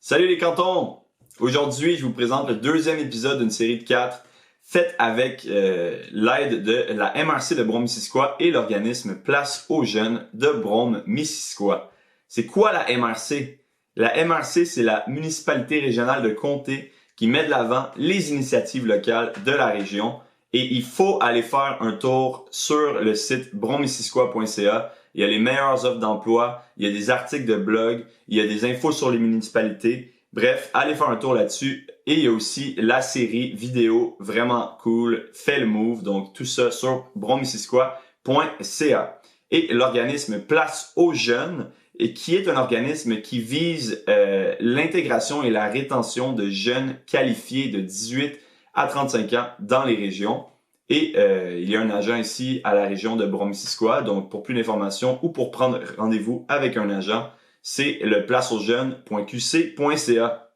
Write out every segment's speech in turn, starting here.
Salut les cantons! Aujourd'hui, je vous présente le deuxième épisode d'une série de 4 faite avec l'aide de la MRC de Brome-Missisquoi et l'organisme Place aux Jeunes de Brome-Missisquoi. C'est quoi la MRC? La MRC, c'est la municipalité régionale de comté qui met de l'avant les initiatives locales de la région et il faut aller faire un tour sur le site bromemissisquoi.ca. Il y a les meilleures offres d'emploi, il y a des articles de blog, il y a des infos sur les municipalités. Bref, allez faire un tour là-dessus. Et il y a aussi la série vidéo vraiment cool, Fais le move. Donc tout ça sur bromemissisquoi.ca. Et l'organisme Place aux Jeunes, et qui est un organisme qui vise l'intégration et la rétention de jeunes qualifiés de 18 à 35 ans dans les régions. Et il y a un agent ici à la région de Brome-Missisquoi. Donc, pour plus d'informations ou pour prendre rendez-vous avec un agent, c'est le placeausjeunes.qc.ca.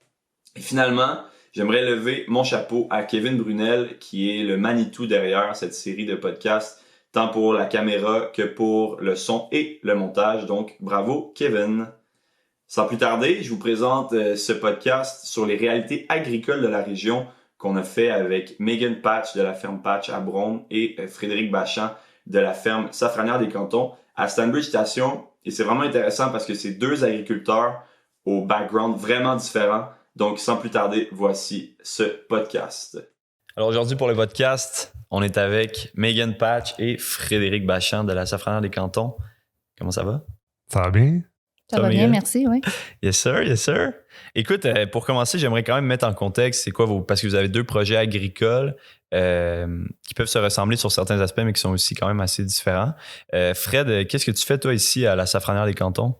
Et finalement, j'aimerais lever mon chapeau à Kevin Brunel, qui est le Manitou derrière cette série de podcasts, tant pour la caméra que pour le son et le montage. Donc, bravo Kevin! Sans plus tarder, je vous présente ce podcast sur les réalités agricoles de la région qu'on a fait avec Megan Patch de la ferme Patch à Brome et Frédéric Bachand de la ferme Safranière des Cantons à Stanbridge Station. Et c'est vraiment intéressant parce que c'est deux agriculteurs au background vraiment différents. Donc, sans plus tarder, voici ce podcast. Alors aujourd'hui, pour le podcast, on est avec Megan Patch et Frédéric Bachand de la Safranière des Cantons. Comment ça va? Ça va bien? Ça va bien, merci, oui. Yes sir, yes sir. Écoute, pour commencer, j'aimerais quand même mettre en contexte, c'est quoi parce que vous avez deux projets agricoles qui peuvent se ressembler sur certains aspects, mais qui sont aussi quand même assez différents. Fred, qu'est-ce que tu fais toi ici à la Safranière des Cantons?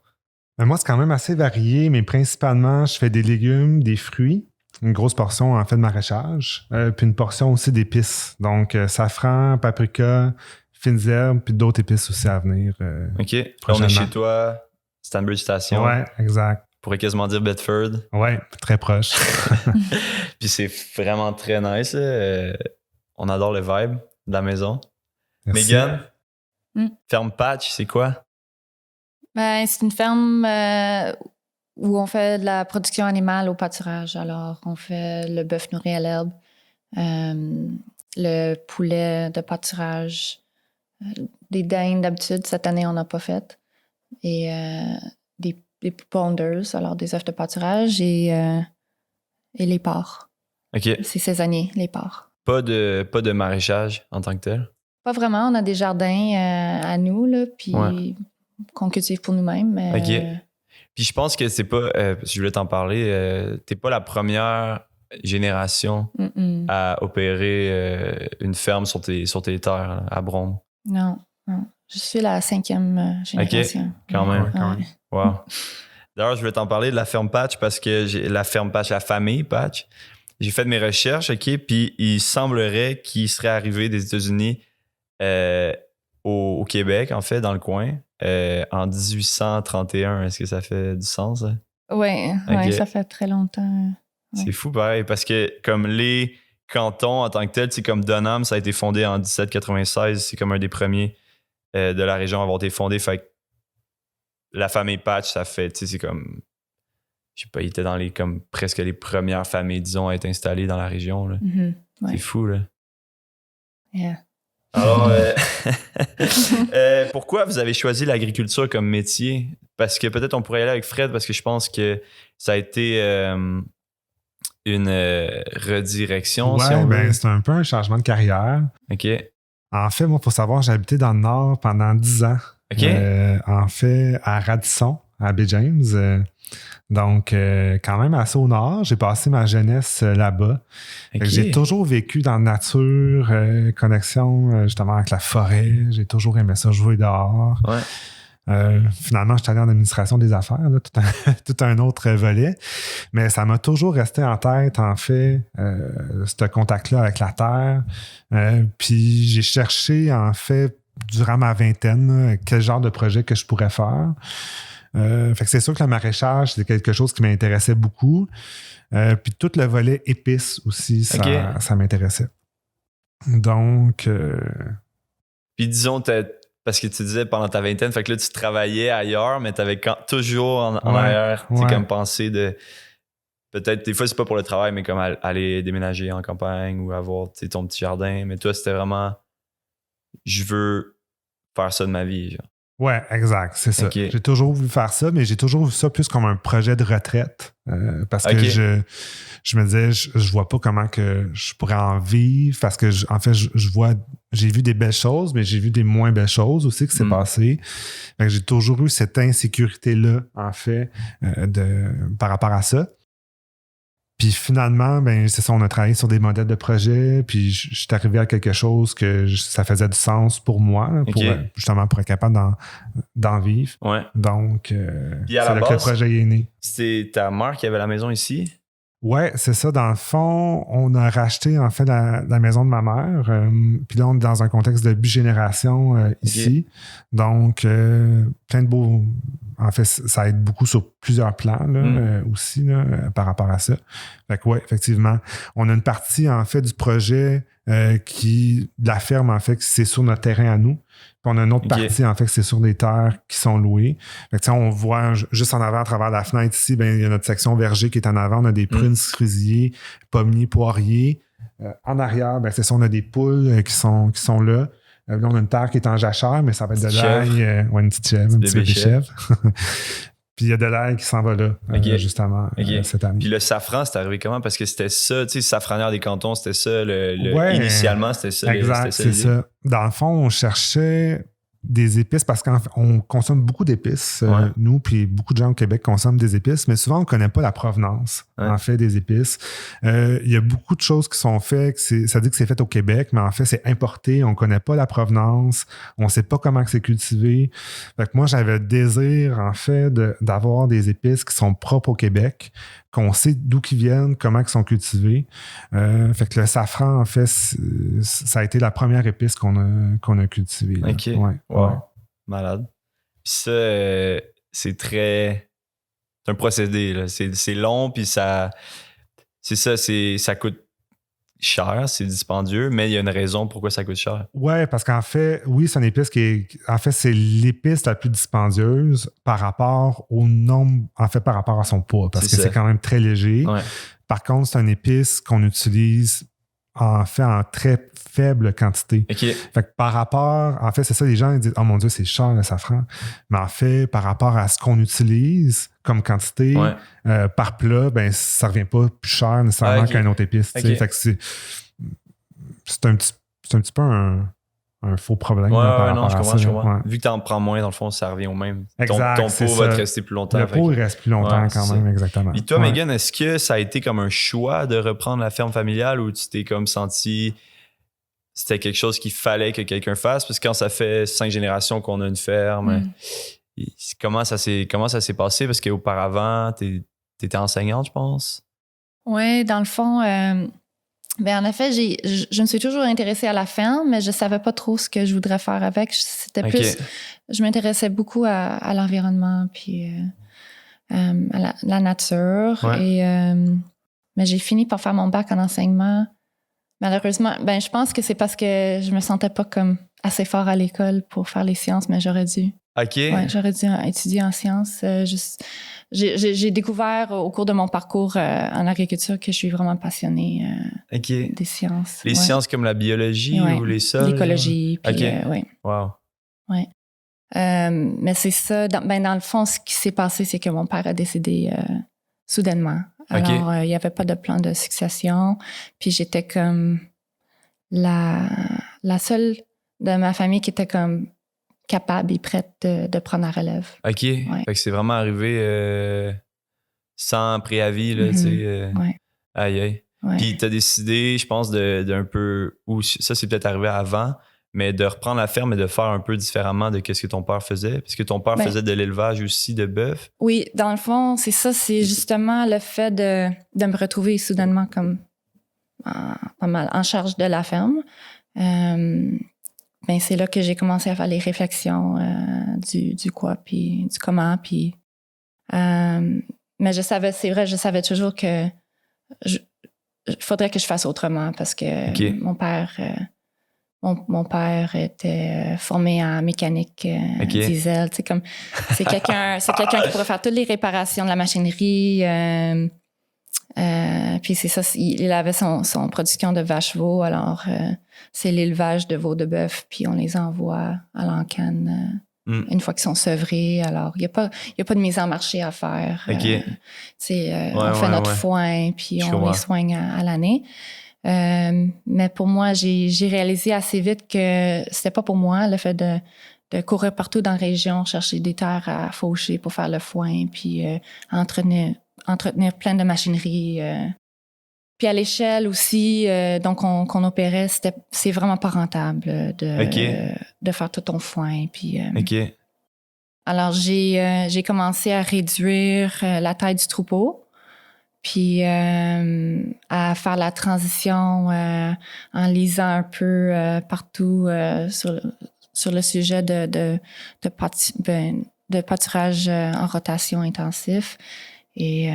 Moi, c'est quand même assez varié, mais principalement, je fais des légumes, des fruits, une grosse portion en fait de maraîchage, puis une portion aussi d'épices. Donc, safran, paprika, fines herbes, puis d'autres épices aussi à venir. OK. Là, on est chez toi, Stanbridge Station. Ouais, exact. On pourrait quasiment dire Bedford. Ouais, très proche. Puis c'est vraiment très nice. On adore le vibe de la maison. Merci. Megan, ferme Patch, c'est quoi? Ben, c'est une ferme où on fait de la production animale au pâturage. Alors, on fait le bœuf nourri à l'herbe, le poulet de pâturage, des dindes d'habitude. Cette année, on n'a pas fait. Et des ponders, alors des œufs de pâturage et les porcs. OK. C'est saisonnier, les porcs. Pas de maraîchage en tant que tel? Pas vraiment. On a des jardins à nous, là, puis qu'on cultive pour nous-mêmes. Mais, OK. Puis je pense que c'est pas... je voulais t'en parler. T'es pas la première génération à opérer une ferme sur tes terres là, à Brome. Non. Je suis la 5e génération. OK, quand même. Ouais. Quand même. Wow. D'ailleurs, je voulais t'en parler de la ferme Patch parce que la famille Patch, j'ai fait mes recherches, OK, puis il semblerait qu'il serait arrivé des États-Unis au Québec, en fait, dans le coin, en 1831. Est-ce que ça fait du sens, ça? Oui, OK. ça fait très longtemps. Ouais. C'est fou, pareil, parce que comme les cantons en tant que tel, c'est comme Dunham, ça a été fondé en 1796, c'est comme un des premiers de la région à avoir été fondé. Fait que la famille Patch, ça fait, tu sais, c'est comme, je sais pas, il était dans comme presque les premières familles, disons, à être installées dans la région, là. Ouais. C'est fou, là. Yeah. Alors, pourquoi vous avez choisi l'agriculture comme métier? Parce que peut-être on pourrait y aller avec Fred, parce que je pense que ça a été une redirection, Ouais, si on veut. c'est un peu un changement de carrière. OK. En fait, moi, il faut savoir, j'ai habité dans le Nord pendant 10 ans. OK. En fait, à Radisson, à Bay James. Donc, quand même assez au Nord. J'ai passé ma jeunesse là-bas. OK. J'ai toujours vécu dans la nature, connexion justement avec la forêt. J'ai toujours aimé ça, jouer dehors. Ouais. Finalement, je suis allé en administration des affaires, là, tout un autre volet. Mais ça m'a toujours resté en tête, en fait, ce contact-là avec la terre. Puis j'ai cherché, en fait, durant ma vingtaine, là, quel genre de projet que je pourrais faire. Fait que c'est sûr que le maraîchage, c'est quelque chose qui m'intéressait beaucoup. Puis tout le volet épices aussi, ça m'intéressait. Donc... Puis disons, parce que tu disais pendant ta vingtaine, fait que là, tu travaillais ailleurs, mais tu avais toujours en arrière, tu sais, comme pensée de peut-être, des fois, c'est pas pour le travail, mais comme aller déménager en campagne ou avoir ton petit jardin. Mais toi, c'était vraiment, je veux faire ça de ma vie. Genre. Ouais, exact, c'est ça. Okay. J'ai toujours voulu faire ça, mais j'ai toujours vu ça plus comme un projet de retraite. Parce que je me disais, je vois pas comment que je pourrais en vivre, parce que en fait, j'ai vu des belles choses, mais j'ai vu des moins belles choses aussi qui s'est passé. Fait que j'ai toujours eu cette insécurité-là, en fait, par rapport à ça. Puis finalement, ben c'est ça, on a travaillé sur des modèles de projet, puis je suis arrivé à quelque chose que ça faisait du sens pour moi, justement pour être capable d'en vivre. Ouais. Donc, c'est là que le projet est né. C'est ta mère qui avait la maison ici? Ouais, c'est ça. Dans le fond, on a racheté en fait la maison de ma mère. Puis là, on est dans un contexte de bigénération ici. Donc, plein de beaux... En fait, ça aide beaucoup sur plusieurs plans là, aussi là, par rapport à ça. Fait que ouais, effectivement, on a une partie en fait du projet de la ferme en fait, c'est sur notre terrain à nous. Puis on a une autre partie en fait, que c'est sur des terres qui sont louées. Fait que on voit juste en avant à travers la fenêtre ici, ben il y a notre section verger qui est en avant. On a des prunes, cerisiers, pommiers, poiriers. En arrière, ben c'est ça, on a des poules qui sont là. Là, on a une terre qui est en jachère, mais ça va être de l'ail. Une petite chèvre, un petit bébé chèvre. Puis il y a de l'ail qui s'en va là, justement, cette année. Puis le safran, c'est arrivé comment? Parce que c'était ça, tu sais, safranière des cantons, c'était ça. Initialement, c'était ça. Exact, c'est ça. Dans le fond, on cherchait des épices parce qu'on consomme beaucoup d'épices, nous, puis beaucoup de gens au Québec consomment des épices, mais souvent on ne connaît pas la provenance, en fait, des épices. Il y a beaucoup de choses qui sont faites, ça dit que c'est fait au Québec, mais en fait, c'est importé, on ne connaît pas la provenance, on ne sait pas comment c'est cultivé. Fait que moi, j'avais le désir, en fait, d'avoir des épices qui sont propres au Québec, qu'on sait d'où ils viennent, comment ils sont cultivés. Fait que le safran, en fait, ça a été la première épice qu'on a cultivée. Là. OK. Wow. Malade. Puis ça, c'est un procédé. Là. C'est long, puis ça coûte cher, c'est dispendieux, mais il y a une raison pourquoi ça coûte cher. Oui, parce qu'en fait, oui, c'est une épice c'est l'épice la plus dispendieuse par rapport au nombre, en fait, par rapport à son poids, parce que c'est quand même très léger. Ouais. Par contre, c'est une épice qu'on utilise en très faible quantité. Okay. Fait que par rapport, en fait, c'est ça, les gens ils disent « Oh mon Dieu, c'est cher le safran ». Mais en fait, par rapport à ce qu'on utilise comme quantité, par plat, ben ça revient pas plus cher nécessairement qu'une autre épice. Fait que c'est un petit peu un faux problème par rapport à ça. Je comprends. Vu que tu en prends moins, dans le fond, ça revient au même. Exact, ton pot va te rester plus longtemps. Le pot, il reste plus longtemps quand même, exactement. Puis toi, Megan, est-ce que ça a été comme un choix de reprendre la ferme familiale ou tu t'es comme senti... C'était quelque chose qu'il fallait que quelqu'un fasse? Parce que quand ça fait 5 générations qu'on a une ferme, comment ça s'est passé? Parce qu'auparavant, t'étais enseignante, je pense? Oui, dans le fond... en effet, je me suis toujours intéressée à la ferme, mais je savais pas trop ce que je voudrais faire avec. C'était plus... Je m'intéressais beaucoup à l'environnement, puis à la nature. Ouais. Mais j'ai fini par faire mon bac en enseignement. Malheureusement, je pense que c'est parce que je me sentais pas comme assez fort à l'école pour faire les sciences, mais j'aurais dû. OK. Ouais, j'aurais dû étudier en sciences. J'ai découvert au cours de mon parcours en agriculture que je suis vraiment passionnée des sciences. Les sciences comme la biologie ou les sols? L'écologie. Puis, oui. Wow. Ouais. Mais c'est ça. Dans le fond, ce qui s'est passé, c'est que mon père a décédé soudainement. Alors, il n'y avait pas de plan de succession. Puis j'étais comme la seule de ma famille qui était comme capable et prête de prendre la relève. OK. Ouais. Fait que c'est vraiment arrivé sans préavis, là, tu sais. Aïe, aïe. Ouais. Puis t'as décidé, je pense, d'un peu... Ou ça, c'est peut-être arrivé avant, mais de reprendre la ferme et de faire un peu différemment de ce que ton père faisait. Parce que ton père faisait de l'élevage aussi de bœuf. Oui, dans le fond, c'est ça. C'est justement le fait de me retrouver soudainement comme en charge de la ferme. C'est là que j'ai commencé à faire les réflexions du quoi, puis du comment. Puis, mais je savais toujours que faudrait que je fasse autrement parce que mon père... Mon père était formé en mécanique diesel. C'est quelqu'un qui pourrait faire toutes les réparations de la machinerie, Puis c'est ça, il avait son production de vaches-veaux, alors c'est l'élevage de veaux de bœuf, puis on les envoie à l'Ancan une fois qu'ils sont sevrés. Alors, il n'y a pas de mise en marché à faire. OK. On fait notre foin, puis on les soigne à l'année. Mais pour moi, j'ai réalisé assez vite que c'était pas pour moi, le fait de courir partout dans la région, chercher des terres à faucher pour faire le foin, puis entretenir plein de machinerie. Puis à l'échelle aussi, donc qu'on opérait, c'est vraiment pas rentable de faire tout ton foin. Puis, alors j'ai commencé à réduire la taille du troupeau, puis à faire la transition en lisant un peu partout sur le sujet de pâturage en rotation intensif. Et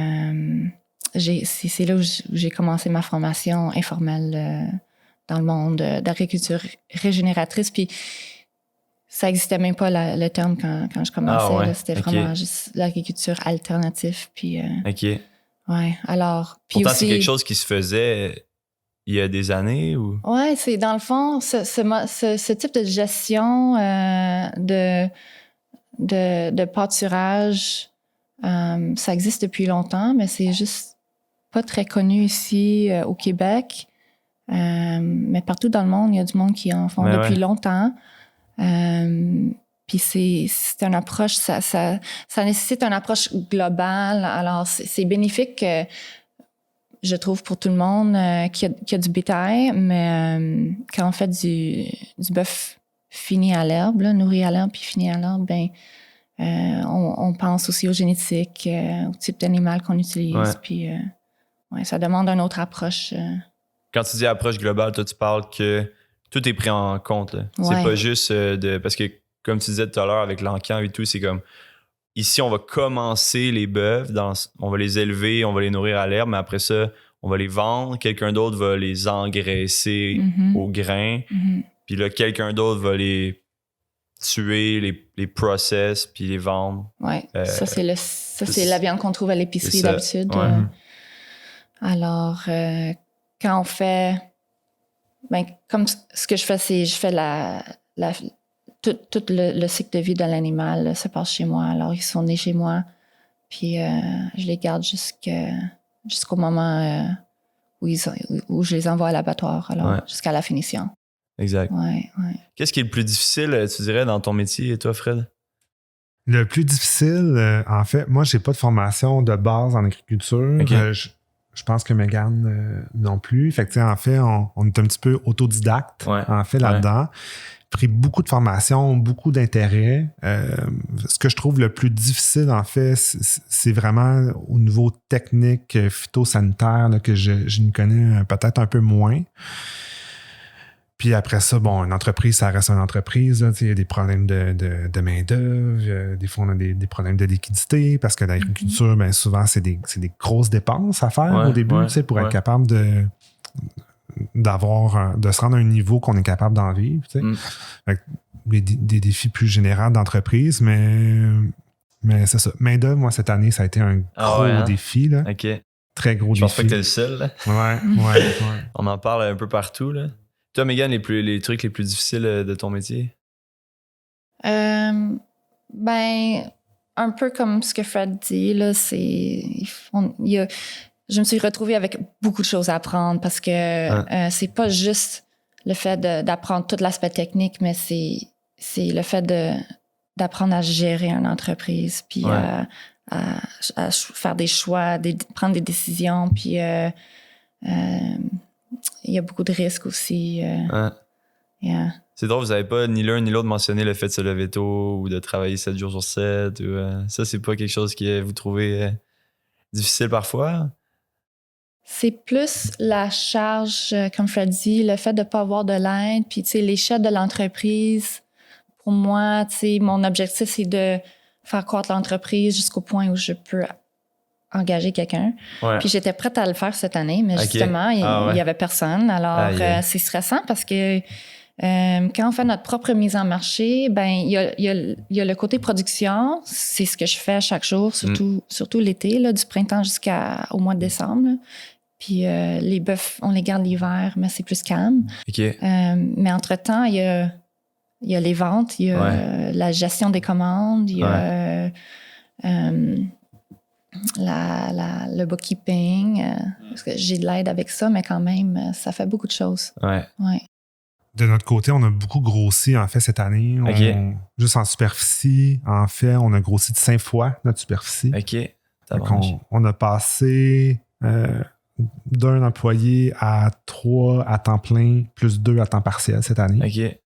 c'est là où j'ai commencé ma formation informelle dans le monde d'agriculture régénératrice. Puis ça n'existait même pas le terme quand je commençais. Là, c'était vraiment juste l'agriculture alternative. Puis, ouais, alors... Puis pourtant, aussi, c'est quelque chose qui se faisait il y a des années ou... Ouais, c'est dans le fond, ce type de gestion de pâturage, ça existe depuis longtemps, mais c'est juste pas très connu ici au Québec. Mais partout dans le monde, il y a du monde qui en font depuis longtemps. Puis c'est une approche, ça nécessite une approche globale. Alors, c'est bénéfique, je trouve, pour tout le monde qui a du bétail, mais quand on fait du bœuf fini à l'herbe, nourri à l'herbe puis fini à l'herbe, ben on pense aussi aux génétiques, au type d'animal qu'on utilise. Puis ça demande une autre approche. Quand tu dis approche globale, toi, tu parles que tout est pris en compte. Là. C'est pas juste parce que, comme tu disais tout à l'heure avec l'encan et tout, c'est comme ici, on va commencer les bœufs, on va les élever, on va les nourrir à l'herbe, mais après ça, on va les vendre. Quelqu'un d'autre va les engraisser au grain. Puis là, quelqu'un d'autre va les tuer, les process, puis les vendre. Oui, ça, c'est la viande qu'on trouve à l'épicerie d'habitude. Alors, quand on fait... Ben, comme ce que je fais, c'est je fais tout le cycle de vie de l'animal se passe chez moi. Alors, ils sont nés chez moi, puis je les garde jusqu'au moment où je les envoie à l'abattoir, alors jusqu'à la finition. Exact. Qu'est-ce qui est le plus difficile, tu dirais, dans ton métier, et toi, Fred? Le plus difficile, en fait, moi, j'ai pas de formation de base en agriculture. Okay. Je pense que Mégane non plus. Fait que, en fait, on est un petit peu autodidacte, en fait, là-dedans. Pris beaucoup de formations, beaucoup d'intérêt. Ce que je trouve le plus difficile, en fait, c'est vraiment au niveau technique, phytosanitaire, là, que je ne connais peut-être un peu moins. Puis après ça, bon, une entreprise, ça reste une entreprise. Il y a des problèmes de main-d'œuvre. Des fois, on a des problèmes de liquidité parce que l'agriculture, bien souvent, c'est des grosses dépenses à faire au début pour être capable de se rendre à un niveau qu'on est capable d'en vivre. Des défis plus généraux d'entreprise, mais c'est ça. Main-d'œuvre, moi, cette année, ça a été un gros défi. Là. Très gros défi. Je pense pas que t'es le seul. Là. Ouais. On en parle un peu partout. Là. Toi, Mégane, les trucs les plus difficiles de ton métier? Ben, un peu comme ce que Fred dit, là, je me suis retrouvée avec beaucoup de choses à apprendre parce que c'est pas juste le fait d'apprendre tout l'aspect technique, mais c'est le fait d'apprendre à gérer une entreprise, puis à faire des choix, prendre des décisions, puis il y a beaucoup de risques aussi. C'est drôle, vous n'avez pas ni l'un ni l'autre mentionné le fait de se lever tôt ou de travailler 7 jours sur 7. Ça, c'est pas quelque chose que vous trouvez difficile parfois? C'est plus la charge, comme Fred dit, le fait de ne pas avoir de l'aide. Puis, tu sais, l'échelle de l'entreprise, pour moi, tu sais, mon objectif, c'est de faire croître l'entreprise jusqu'au point où je peux engager quelqu'un. Puis j'étais prête à le faire cette année, mais justement, il y avait personne. Alors, c'est stressant parce que Quand on fait notre propre mise en marché, ben il y a le côté production. C'est ce que je fais à chaque jour, surtout l'été, là, du printemps jusqu'au mois de décembre. Là. Puis les bœufs, on les garde l'hiver, mais c'est plus calme. Okay. Mais entre-temps, il y a les ventes, il y a la gestion des commandes, il y a le bookkeeping. Parce que j'ai de l'aide avec ça, mais quand même, ça fait beaucoup de choses. Ouais. De notre côté, on a beaucoup grossi, en fait, cette année. Juste en superficie, en fait, on a grossi de 5 fois notre superficie. OK. On a passé d'un employé à 3 à temps plein, plus 2 à temps partiel cette année. OK.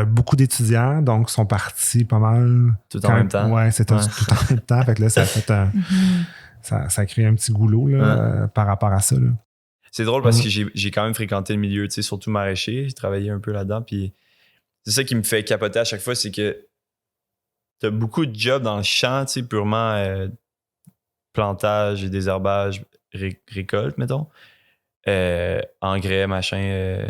Beaucoup d'étudiants, donc, sont partis pas mal. Tout en même temps. Ouais, c'était tout en même temps. Fait que là, ça a fait ça a créé un petit goulot là, par rapport à ça. Là. C'est drôle parce que j'ai quand même fréquenté le milieu, tu sais, surtout maraîcher. J'ai travaillé un peu là-dedans. Puis c'est ça qui me fait capoter à chaque fois, c'est que t'as beaucoup de jobs dans le champ, tu sais, purement plantage et désherbage, récolte, mettons. Engrais, machin.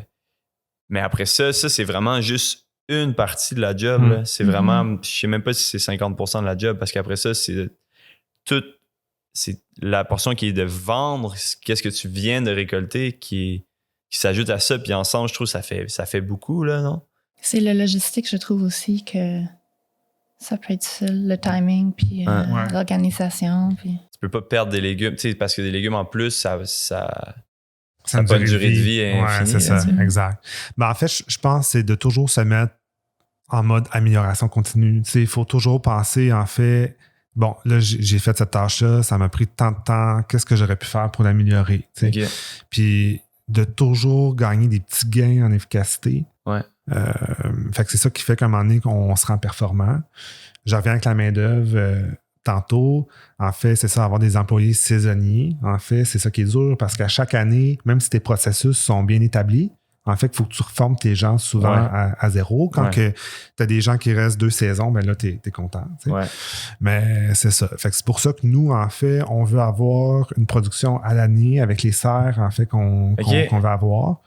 Mais après ça, c'est vraiment juste une partie de la job. Là. C'est vraiment, je sais même pas si c'est 50% de la job parce qu'après ça, c'est la portion qui est de vendre qu'est-ce que tu viens de récolter qui s'ajoute à ça. Puis ensemble, je trouve que ça fait beaucoup, là, non? C'est le logistique, je trouve aussi que ça peut être difficile, le timing, puis l'organisation. Puis... Tu peux pas perdre des légumes, tu sais, parce que des légumes en plus, ça n'a pas une durée de vie infinie. Ouais, c'est ça, exact. Ben, en fait, je pense que c'est de toujours se mettre en mode amélioration continue. Tu sais, il faut toujours penser, en fait, bon, là, j'ai fait cette tâche-là, ça m'a pris tant de temps, qu'est-ce que j'aurais pu faire pour l'améliorer? Tu sais? Puis de toujours gagner des petits gains en efficacité. Ouais. Fait que c'est ça qui fait qu'à un moment donné, on se rend performant. Je reviens avec la main-d'œuvre tantôt. En fait, c'est ça, avoir des employés saisonniers. En fait, c'est ça qui est dur parce qu'à chaque année, même si tes processus sont bien établis, en fait, il faut que tu reformes tes gens souvent à zéro. Quand tu as des gens qui restent 2 saisons, ben là, tu es content. Ouais. Mais c'est ça. Fait que c'est pour ça que nous, en fait, on veut avoir une production à l'année avec les serres, en fait, qu'on veut avoir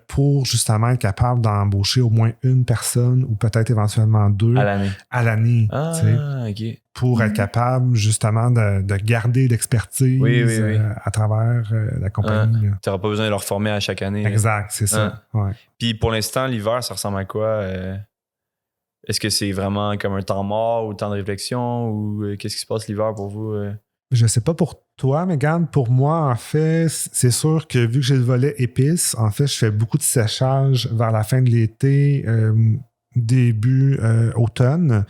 pour justement être capable d'embaucher au moins une personne ou peut-être éventuellement 2 à l'année. Ah, OK. Pour être capable, justement, de garder l'expertise à travers la compagnie. Tu n'auras pas besoin de leur former à chaque année. Exact, c'est ça. Ouais. Puis pour l'instant, l'hiver, ça ressemble à quoi? Est-ce que c'est vraiment comme un temps mort ou temps de réflexion? Ou qu'est-ce qui se passe l'hiver pour vous? Je sais pas pour toi, Mégane. Pour moi, en fait, c'est sûr que vu que j'ai le volet épices, en fait, je fais beaucoup de séchage vers la fin de l'été, début automne.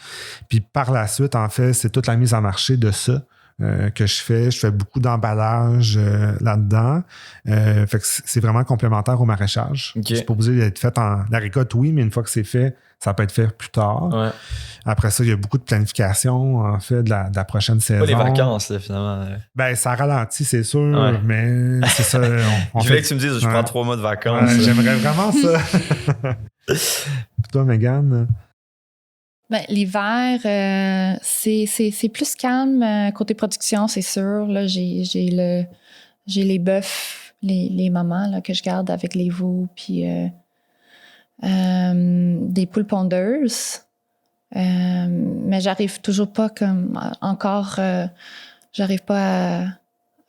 Puis par la suite, en fait, c'est toute la mise en marché de ça que je fais. Je fais beaucoup d'emballage là-dedans. Fait que c'est vraiment complémentaire au maraîchage. Okay. C'est pas obligé d'être fait la récolte, oui, mais une fois que c'est fait, ça peut être fait plus tard. Ouais. Après ça, il y a beaucoup de planification, en fait, de la prochaine saison. Pas les vacances, là, finalement. Ben, ça ralentit, c'est sûr, mais c'est ça. Je voulais que tu me dises, je prends 3 mois de vacances. J'aimerais vraiment ça. Toi, Mégane? Ben, l'hiver, c'est plus calme côté production, c'est sûr. Là, j'ai les bœufs, les mamans là, que je garde avec les veaux, puis des poules pondeuses. Mais j'arrive toujours pas comme encore j'arrive pas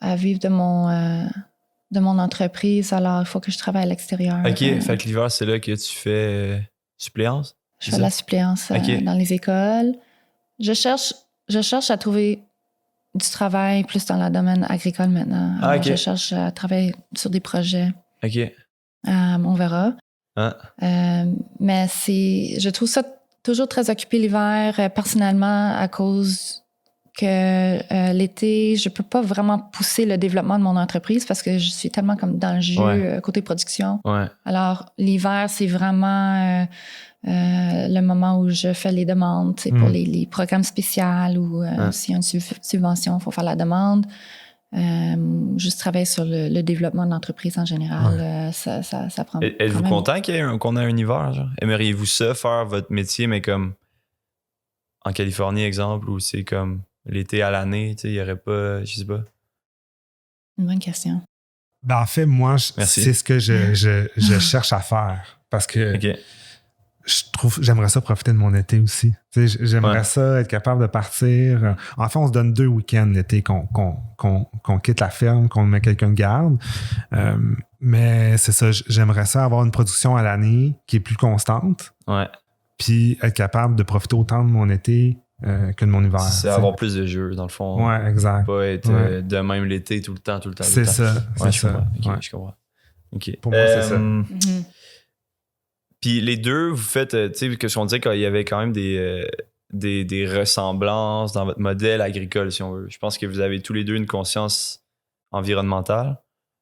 à vivre de mon entreprise, alors il faut que je travaille à l'extérieur. OK, fait que l'hiver, c'est là que tu fais suppléance? Je fais la suppléance dans les écoles. Je cherche à trouver du travail plus dans le domaine agricole maintenant. Alors, je cherche à travailler sur des projets. OK. On verra. Mais je trouve ça toujours très occupé l'hiver, personnellement, à cause que l'été, je peux pas vraiment pousser le développement de mon entreprise parce que je suis tellement comme dans le jus côté production. Ouais. Alors, l'hiver, c'est vraiment le moment où je fais les demandes pour les programmes spéciaux ou s'il y a une subvention, il faut faire la demande. Juste travailler sur le développement de l'entreprise en général, ça prend. Êtes-vous content qu'on ait un hiver? Genre? Aimeriez-vous ça, faire votre métier, mais comme en Californie, exemple, où c'est comme l'été à l'année, il n'y aurait pas, je sais pas. Une bonne question. Ben en fait, moi, c'est ce que je cherche à faire. Parce que j'aimerais ça profiter de mon été aussi. J'aimerais ça être capable de partir. En fait, on se donne 2 week-ends l'été qu'on quitte la ferme, qu'on met quelqu'un de garde. Mais c'est ça, j'aimerais ça avoir une production à l'année qui est plus constante. Ouais. Puis être capable de profiter autant de mon été que de mon hiver. C'est avoir plus de jeux, dans le fond. Ouais, exact. Pas être de même l'été tout le temps. C'est ça. Ouais, je comprends. Okay, je comprends. OK. Pour moi, c'est ça. Puis les deux, vous faites, tu sais, que on disait qu'il y avait quand même des ressemblances dans votre modèle agricole, si on veut. Je pense que vous avez tous les deux une conscience environnementale.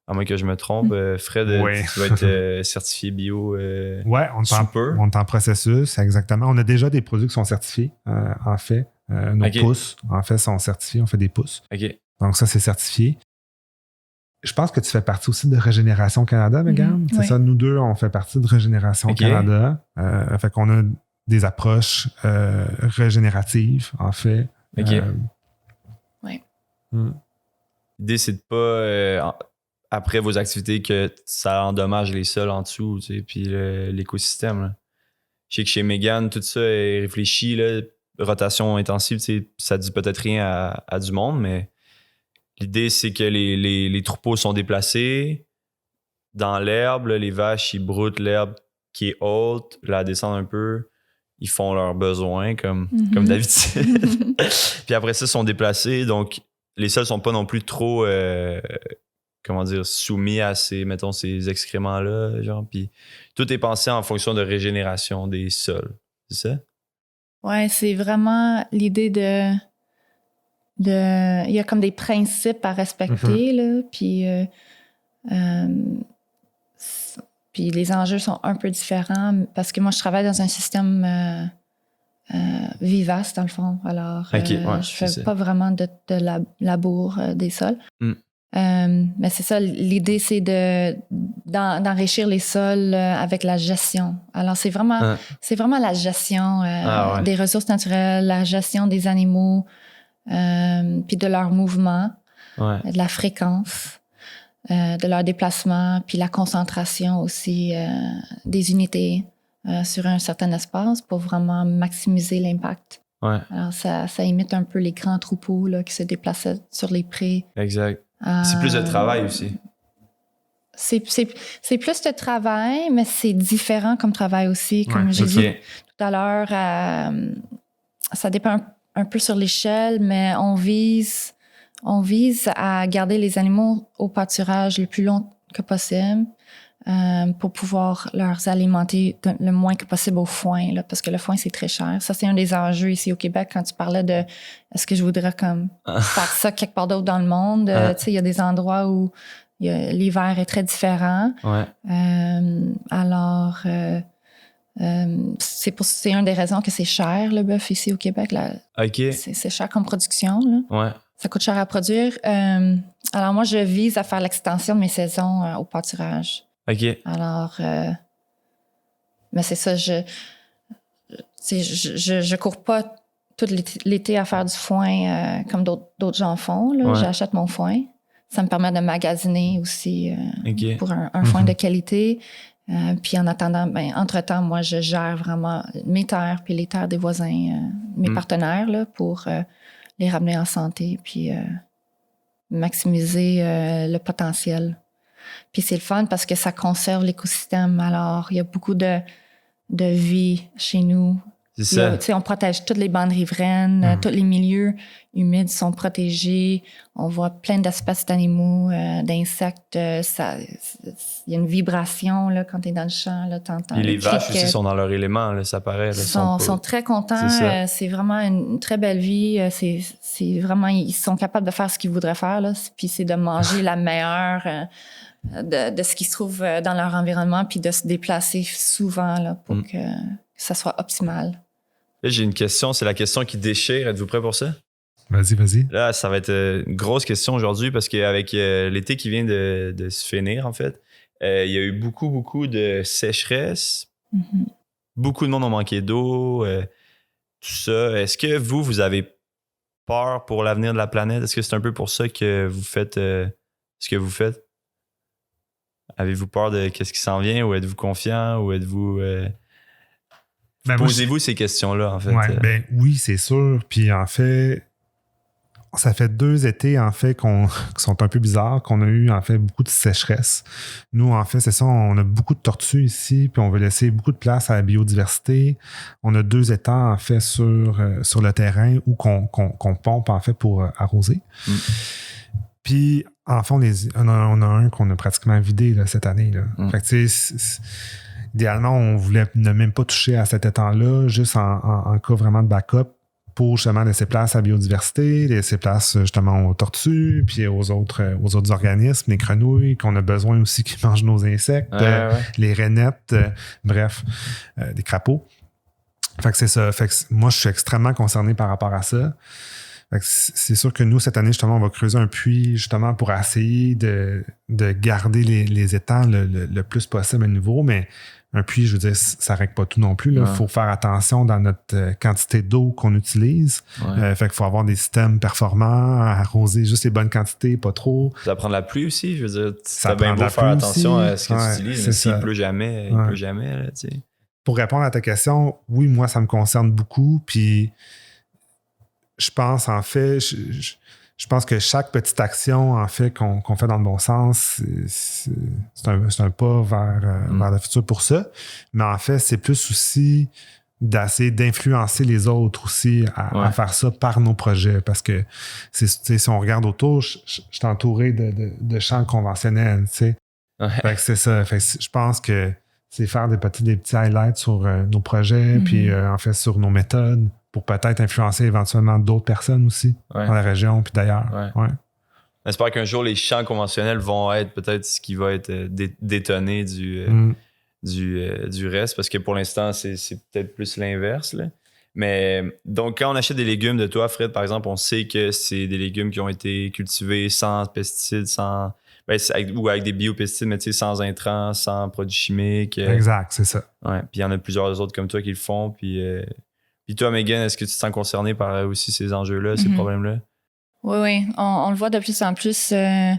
À moins que je me trompe, Fred, tu vas être certifié bio. Ouais, on est en processus, exactement. On a déjà des produits qui sont certifiés, en fait. Nos pousses, en fait, sont certifiés. On fait des pousses. OK. Donc ça, c'est certifié. Je pense que tu fais partie aussi de Régénération Canada, Megan. C'est ça, nous deux, on fait partie de Régénération Canada. Fait qu'on a des approches régénératives, en fait. Oui. L'idée, c'est de pas, après vos activités, que ça endommage les sols en dessous, tu sais, puis l'écosystème. Là. Je sais que chez Megan, tout ça est réfléchi, là, rotation intensive, tu sais, ça dit peut-être rien à du monde, mais l'idée, c'est que les troupeaux sont déplacés dans l'herbe. Là, les vaches, ils broutent l'herbe qui est haute, la descendent un peu. Ils font leurs besoins comme d'habitude. Puis après ça, ils sont déplacés. Donc, les sols sont pas non plus trop, soumis à ces excréments-là. Genre. Puis tout est pensé en fonction de régénération des sols. C'est ça? Ouais, c'est vraiment l'idée il y a comme des principes à respecter, là, puis les enjeux sont un peu différents parce que moi, je travaille dans un système vivace, dans le fond. Alors, je fais pas vraiment de labour des sols. Mais c'est ça, l'idée, c'est d'enrichir les sols avec la gestion. Alors, c'est vraiment la gestion des ressources naturelles, la gestion des animaux, puis de leur mouvement, de la fréquence, de leur déplacement, puis la concentration aussi des unités sur un certain espace pour vraiment maximiser l'impact. Ouais. Alors, ça imite un peu les grands troupeaux là, qui se déplaçaient sur les prés. Exact. C'est plus de travail aussi. C'est plus de travail, mais c'est différent comme travail aussi. Comme j'ai dit tout à l'heure, ça dépend un peu sur l'échelle, mais on vise à garder les animaux au pâturage le plus long que possible pour pouvoir leur alimenter le moins que possible au foin, là, parce que le foin, c'est très cher. Ça, c'est un des enjeux ici au Québec quand tu parlais de est-ce que je voudrais comme faire ça quelque part d'autre dans le monde. Tu sais, il y a des endroits où l'hiver est très différent. Alors, c'est une des raisons que c'est cher, le bœuf, ici au Québec. Là. C'est cher comme production. Là. Ouais. Ça coûte cher à produire. Alors, moi, je vise à faire l'extension de mes saisons au pâturage. OK. Alors, mais c'est ça, je cours pas tout l'été à faire du foin comme d'autres gens font. Là. J'achète mon foin. Ça me permet de magasiner aussi pour un foin de qualité. Puis en attendant, entre-temps, moi, je gère vraiment mes terres puis les terres des voisins, mes partenaires, là, pour les ramener en santé puis maximiser le potentiel. Puis c'est le fun parce que ça conserve l'écosystème. Alors, il y a beaucoup de vie chez nous. C'est ça. On protège toutes les bandes riveraines, tous les milieux humides sont protégés. On voit plein d'espèces d'animaux, d'insectes. Il y a une vibration là, quand tu es dans le champ. Là, et les vaches aussi sont dans leur élément, là, ça paraît. Ils sont très contents. C'est vraiment une très belle vie. C'est vraiment, ils sont capables de faire ce qu'ils voudraient faire. Là. Puis c'est de manger la meilleure de ce qui se trouve dans leur environnement puis de se déplacer souvent là, pour que ça soit optimal. Là, j'ai une question, c'est la question qui déchire. Êtes-vous prêts pour ça? Vas-y. Là, ça va être une grosse question aujourd'hui parce qu'avec l'été qui vient de se finir, en fait, il y a eu beaucoup de sécheresse. Beaucoup de monde ont manqué d'eau, tout ça. Est-ce que vous avez peur pour l'avenir de la planète? Est-ce que c'est un peu pour ça que vous faites ce que vous faites? Avez-vous peur de qu'est-ce qui s'en vient ou êtes-vous confiant ou êtes-vous... Posez-vous ces questions-là, en fait. Ouais, oui, c'est sûr. Puis en fait, ça fait 2 étés, en fait, qui sont un peu bizarres, qu'on a eu, en fait, beaucoup de sécheresse. Nous, en fait, c'est ça, on a beaucoup de tortues ici, puis on veut laisser beaucoup de place à la biodiversité. On a 2 étangs, en fait, sur le terrain où qu'on pompe, en fait, pour arroser. Puis, en fait, on a un qu'on a pratiquement vidé là, cette année. Là. Fait que, tu sais, idéalement, on voulait ne même pas toucher à cet étang-là, juste en cas vraiment de backup, pour justement laisser place à la biodiversité, laisser place justement aux tortues, puis aux autres organismes, les grenouilles, qu'on a besoin aussi qui mangent nos insectes, les rainettes, bref, des crapauds. Fait que c'est ça. Fait que moi, je suis extrêmement concerné par rapport à ça. Fait que c'est sûr que nous, cette année, justement, on va creuser un puits justement pour essayer de garder les étangs le plus possible à nouveau, mais un puits, je veux dire, ça ne règle pas tout non plus. Il faut faire attention dans notre quantité d'eau qu'on utilise. Fait qu'il faut avoir des systèmes performants, arroser juste les bonnes quantités, pas trop. Ça va prendre la pluie aussi. Je veux dire, ça bien beau faire attention à ce que tu utilises, mais s'il pleut jamais, il pleut jamais. Là, tu sais. Pour répondre à ta question, oui, moi, ça me concerne beaucoup. Puis, je pense, en fait, je pense que chaque petite action, en fait, qu'on fait dans le bon sens, c'est un pas vers le futur pour ça. Mais en fait, c'est plus aussi d'essayer d'influencer les autres aussi à faire ça par nos projets. Parce que si on regarde autour, je suis entouré de champs conventionnels. Fait que c'est ça. Fait que je pense que c'est faire des petits highlights sur nos projets, puis en fait sur nos méthodes, pour peut-être influencer éventuellement d'autres personnes aussi dans la région puis d'ailleurs. J'espère qu'un jour, les champs conventionnels vont être peut-être ce qui va être détonné du reste, parce que pour l'instant, c'est peut-être plus l'inverse. Là. Mais donc, quand on achète des légumes de toi, Fred, par exemple, on sait que c'est des légumes qui ont été cultivés sans pesticides, ou avec des biopesticides, mais sans intrants, sans produits chimiques. Exact, c'est ça. Ouais. Puis il y en a plusieurs autres comme toi qui le font. Puis toi, Megan, est-ce que tu te sens concernée par aussi ces enjeux-là, ces problèmes-là? Oui. On le voit de plus en plus que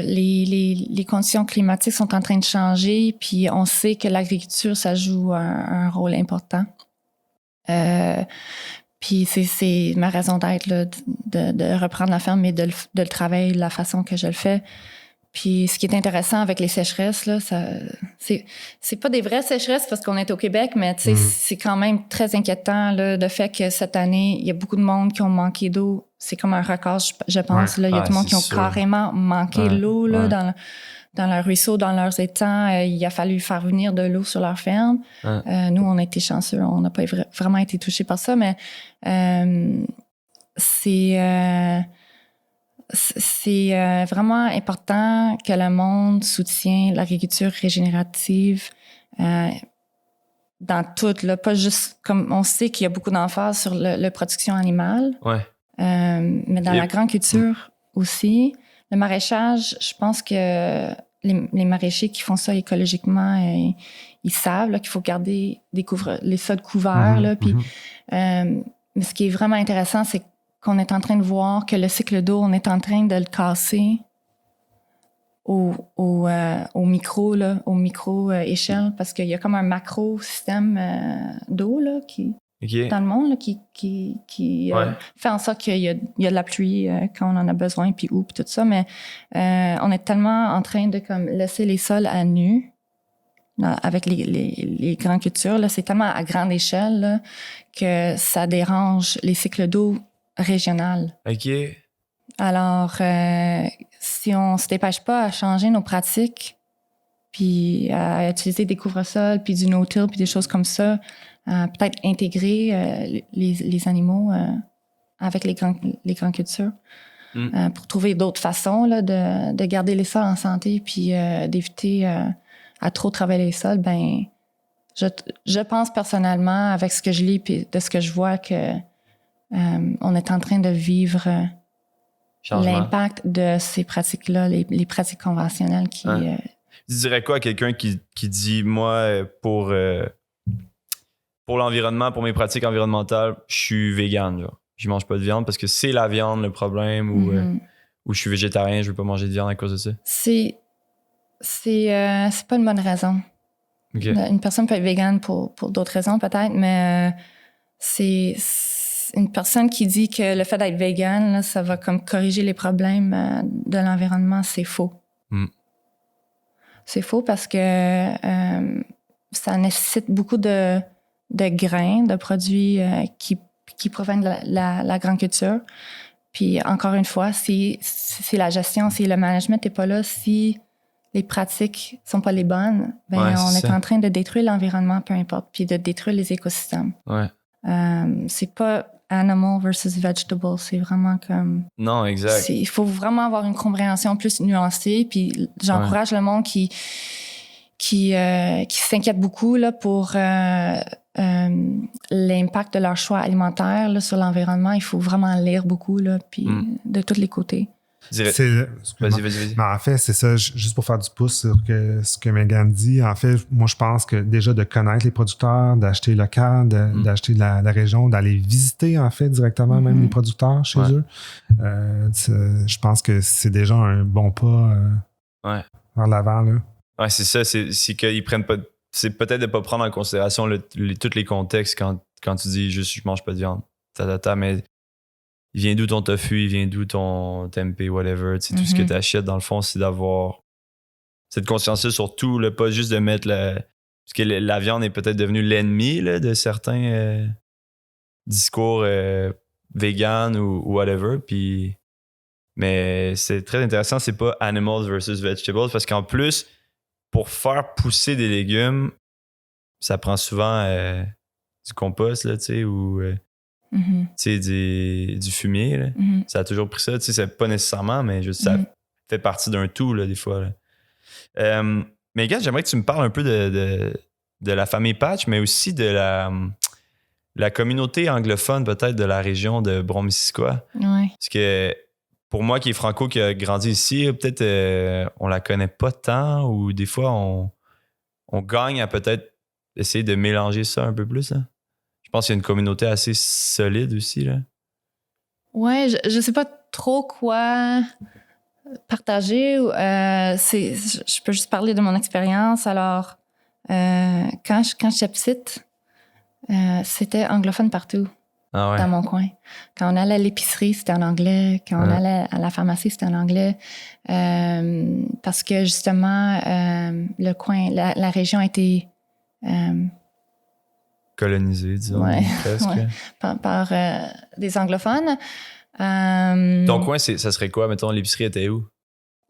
les conditions climatiques sont en train de changer, puis on sait que l'agriculture, ça joue un rôle important. Puis c'est ma raison d'être là, de reprendre la ferme et de le travailler de la façon que je le fais. Puis ce qui est intéressant avec les sécheresses, là, c'est pas des vraies sécheresses parce qu'on est au Québec, mais tu sais, c'est quand même très inquiétant là, le fait que cette année, il y a beaucoup de monde qui ont manqué d'eau. C'est comme un record, je pense. Là, il y a tout le monde qui ont carrément manqué l'eau là, dans leurs ruisseaux, dans leurs étangs. Il a fallu faire venir de l'eau sur leur ferme. Nous, on a été chanceux. On n'a pas vraiment été touchés par ça, mais c'est vraiment important que le monde soutienne l'agriculture régénérative dans tout, là, pas juste comme on sait qu'il y a beaucoup d'emphase sur la production animale, mais dans la grande culture aussi. Le maraîchage, je pense que les maraîchers qui font ça écologiquement, ils savent là, qu'il faut garder les sols couverts. Là, puis, mais ce qui est vraiment intéressant, c'est qu'on est en train de voir que le cycle d'eau, on est en train de le casser au micro échelle, parce qu'il y a comme un macro système d'eau là, dans le monde là, qui fait en sorte qu'il y a de la pluie quand on en a besoin, puis où, puis tout ça. Mais on est tellement en train de comme laisser les sols à nu avec les grandes cultures. Là, c'est tellement à grande échelle là, que ça dérange les cycles d'eau régional. OK. Alors, si on se dépêche pas à changer nos pratiques, puis à utiliser des couvre-sols, puis du no-till, puis des choses comme ça, peut-être intégrer les animaux avec les grandes cultures, pour trouver d'autres façons là, de garder les sols en santé, puis d'éviter à trop travailler les sols, ben je pense personnellement, avec ce que je lis, puis de ce que je vois, que on est en train de vivre l'impact de ces pratiques-là, les pratiques conventionnelles qui... Tu dirais quoi à quelqu'un qui dit, moi, pour l'environnement, pour mes pratiques environnementales, je suis vegan, là. Je mange pas de viande parce que c'est la viande le problème, ou je suis végétarien, je veux pas manger de viande à cause de ça? C'est pas une bonne raison. Okay. Une personne peut être végane pour d'autres raisons, peut-être, mais c'est une personne qui dit que le fait d'être végane, là, ça va comme corriger les problèmes de l'environnement, c'est faux. C'est faux parce que ça nécessite beaucoup de grains, de produits qui proviennent de la grande culture. Puis encore une fois, si la gestion, si le management n'est pas là, si les pratiques sont pas les bonnes, ben on est en train de détruire l'environnement, peu importe, puis de détruire les écosystèmes. Ouais. C'est pas animal versus vegetable, c'est vraiment comme... Non, exact. Il faut vraiment avoir une compréhension plus nuancée, puis j'encourage le monde qui s'inquiète beaucoup là, pour l'impact de leur choix alimentaire là, sur l'environnement. Il faut vraiment lire beaucoup, là, puis de tous les côtés. Vas-y. Mais en fait, c'est ça, juste pour faire du pouce sur ce que Megan dit. En fait, moi, je pense que déjà de connaître les producteurs, d'acheter local, d'acheter de la région, d'aller visiter, en fait, directement même les producteurs chez eux, je pense que c'est déjà un bon pas vers l'avant, là. Ouais, c'est ça. C'est qu'ils prennent pas... C'est peut-être de pas prendre en considération tous les contextes quand tu dis juste « je mange pas de viande ». Mais il vient d'où ton tofu, il vient d'où ton tempeh, whatever. Tout ce que tu achètes, dans le fond, c'est d'avoir cette conscience-là sur tout, là, pas juste de mettre parce que la viande est peut-être devenue l'ennemi là, de certains discours vegan ou whatever. Mais c'est très intéressant, c'est pas animals versus vegetables, parce qu'en plus, pour faire pousser des légumes, ça prend souvent du compost, là, tu sais, ou... tu sais, du fumier, là. Ça a toujours pris ça. Tu sais, c'est pas nécessairement, mais juste ça fait partie d'un tout, là, des fois. Là. Mais gars, j'aimerais que tu me parles un peu de la famille Patch, mais aussi de la communauté anglophone, peut-être, de la région de Brome-Missisquoi. Ouais. Parce que pour moi, qui est franco, qui a grandi ici, peut-être on la connaît pas tant, ou des fois, on gagne à peut-être essayer de mélanger ça un peu plus, là. Je pense qu'il y a une communauté assez solide aussi, là. Ouais, je sais pas trop quoi partager. Je peux juste parler de mon expérience. Alors, quand j'étais petite, c'était anglophone partout dans mon coin. Quand on allait à l'épicerie, c'était en anglais. Quand on allait à la pharmacie, c'était en anglais. Parce que justement, le coin, la région a été... colonisé, disons, presque. Par des anglophones. Ton coin, ça serait quoi? Mettons, l'épicerie était où?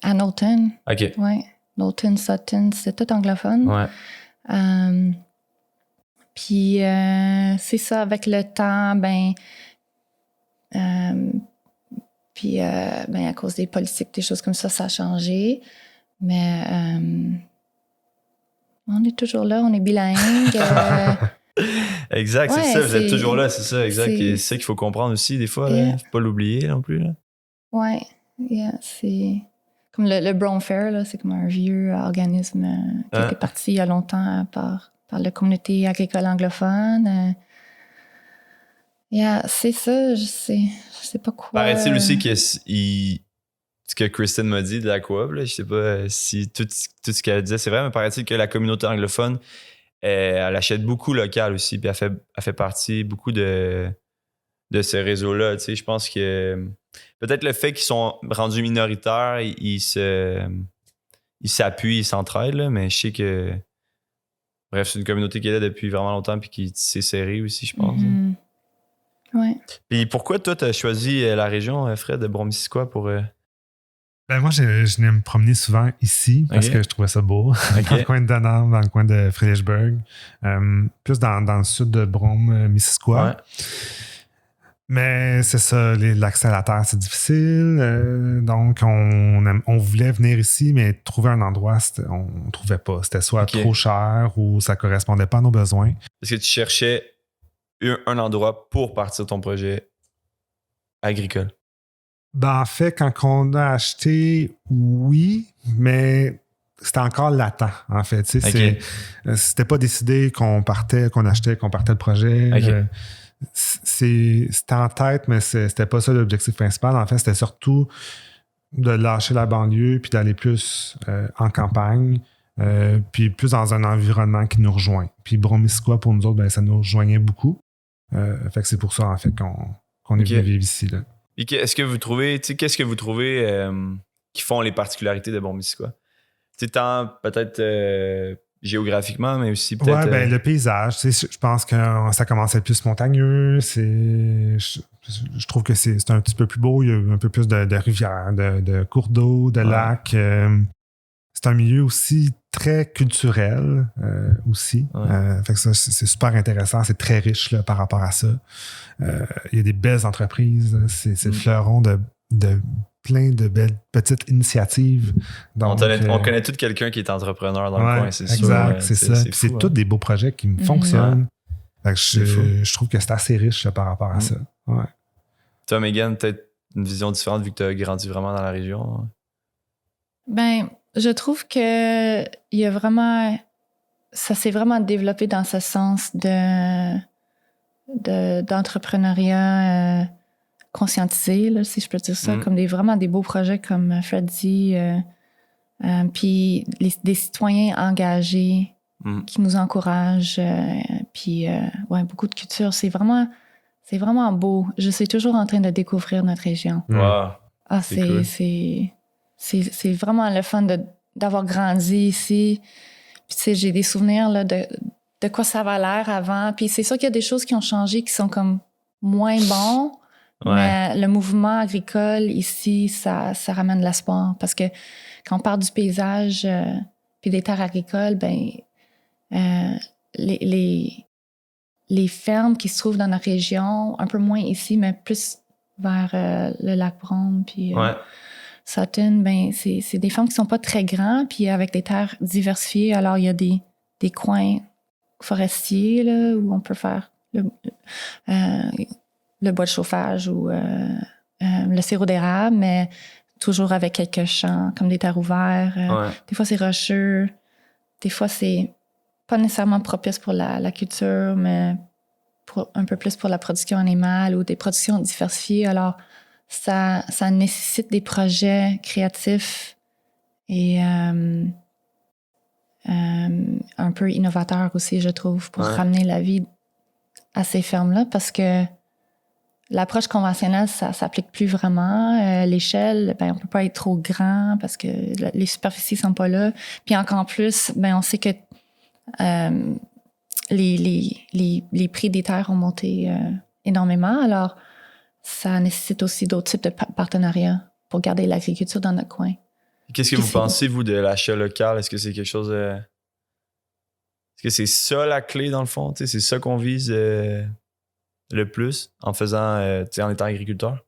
À Knowlton. OK. Oui. Knowlton, Sutton, c'est tout anglophone. Ouais. Puis, c'est ça, avec le temps, à cause des politiques, des choses comme ça a changé. Mais on est toujours là, on est bilingue. Exact, c'est ça, vous êtes toujours là, c'est ça, exact. C'est ça qu'il faut comprendre aussi, des fois, là. Faut pas l'oublier non plus, là. Ouais, c'est comme le Brown Fair, là, c'est comme un vieux organisme qui était parti il y a longtemps par la communauté agricole anglophone. C'est ça, je sais pas quoi. Paraît-il aussi que ce que Kristen m'a dit de la coop, là, je sais pas si tout ce qu'elle disait c'est vrai, mais paraît-il que la communauté anglophone, elle achète beaucoup local aussi, puis elle fait partie beaucoup de ce réseau-là. Tu sais, je pense que peut-être le fait qu'ils sont rendus minoritaires, ils s'appuient, ils s'entraident, là, mais je sais que... Bref, c'est une communauté qui est là depuis vraiment longtemps puis qui s'est serrée aussi, je pense. Ouais. Puis pourquoi toi, tu as choisi la région, Fred, de Brome-Missisquoi pour... moi, je venais me promener souvent ici parce que je trouvais ça beau. Dans le coin de Denham, dans le coin de Fredericksburg. Plus dans le sud de Brome-Missisquoi. Ouais. Mais c'est ça, l'accès à la terre, c'est difficile. Donc, on voulait venir ici, mais trouver un endroit, on ne trouvait pas. C'était soit trop cher ou ça ne correspondait pas à nos besoins. Est-ce que tu cherchais un endroit pour partir ton projet agricole? En fait, quand on a acheté, oui, mais c'était encore latent, en fait. C'était pas décidé qu'on partait le projet. C'était en tête, mais c'était pas ça l'objectif principal. En fait, c'était surtout de lâcher la banlieue puis d'aller plus en campagne, puis plus dans un environnement qui nous rejoint. Puis Bromiskwa, pour nous autres, ben, ça nous rejoignait beaucoup. Fait que c'est pour ça, en fait, qu'on est venu vivre ici. Là. Et qu'est-ce que vous trouvez qui font les particularités de Bromiskwa? Tant peut-être géographiquement, mais aussi peut-être... Ouais, ben le paysage, je pense que ça commence à être plus montagneux. Je trouve que c'est un petit peu plus beau. Il y a un peu plus de rivières, de cours d'eau, de lacs. C'est un milieu aussi très culturel aussi. Fait que ça, c'est super intéressant. C'est très riche là, par rapport à ça. Il y a des belles entreprises. C'est le fleuron de plein de belles petites initiatives. Donc, on connaît tout quelqu'un qui est entrepreneur dans le coin, c'est sûr. Exact, c'est ça. C'est tous des beaux projets qui fonctionnent. Fait que je trouve que c'est assez riche là, par rapport à ça. Ouais. Toi, Megan, peut-être une vision différente vu que tu as grandi vraiment dans la région. Ben, je trouve que il y a vraiment... Ça s'est vraiment développé dans ce sens d'entrepreneuriat conscientisé, là, si je peux dire ça, comme vraiment des beaux projets comme Fred dit, puis des citoyens engagés qui nous encouragent, puis beaucoup de culture. C'est vraiment beau. Je suis toujours en train de découvrir notre région. Wow. Ah, c'est vraiment le fun d'avoir grandi ici. Puis tu sais, j'ai des souvenirs là, de quoi ça avait l'air avant. Puis c'est sûr qu'il y a des choses qui ont changé, qui sont comme moins bons. Mais le mouvement agricole ici, ça ramène de l'espoir. Parce que quand on parle du paysage puis des terres agricoles, ben les fermes qui se trouvent dans notre région, un peu moins ici, mais plus vers le lac Brome puis Sutton, ben c'est des fermes qui sont pas très grandes puis avec des terres diversifiées. Alors il y a des coins forestiers là où on peut faire le bois de chauffage ou le sirop d'érable, mais toujours avec quelques champs, comme des terres ouvertes. Des fois, c'est rocheux. Des fois, c'est pas nécessairement propice pour la culture, mais un peu plus pour la production animale ou des productions diversifiées. Alors, ça nécessite des projets créatifs et un peu innovateurs aussi, je trouve, pour ramener la vie à ces fermes-là, parce que l'approche conventionnelle, ça s'applique plus vraiment. L'échelle, ben on peut pas être trop grand parce que les superficies sont pas là. Puis encore plus, ben on sait que les prix des terres ont monté énormément. Alors, ça nécessite aussi d'autres types de partenariats pour garder l'agriculture dans notre coin. Qu'est-ce que vous pensez, vous, de l'achat local? Est-ce que c'est quelque chose... Est-ce que c'est ça la clé, dans le fond? T'sais, c'est ça qu'on vise... le plus en faisant, en étant agriculteur?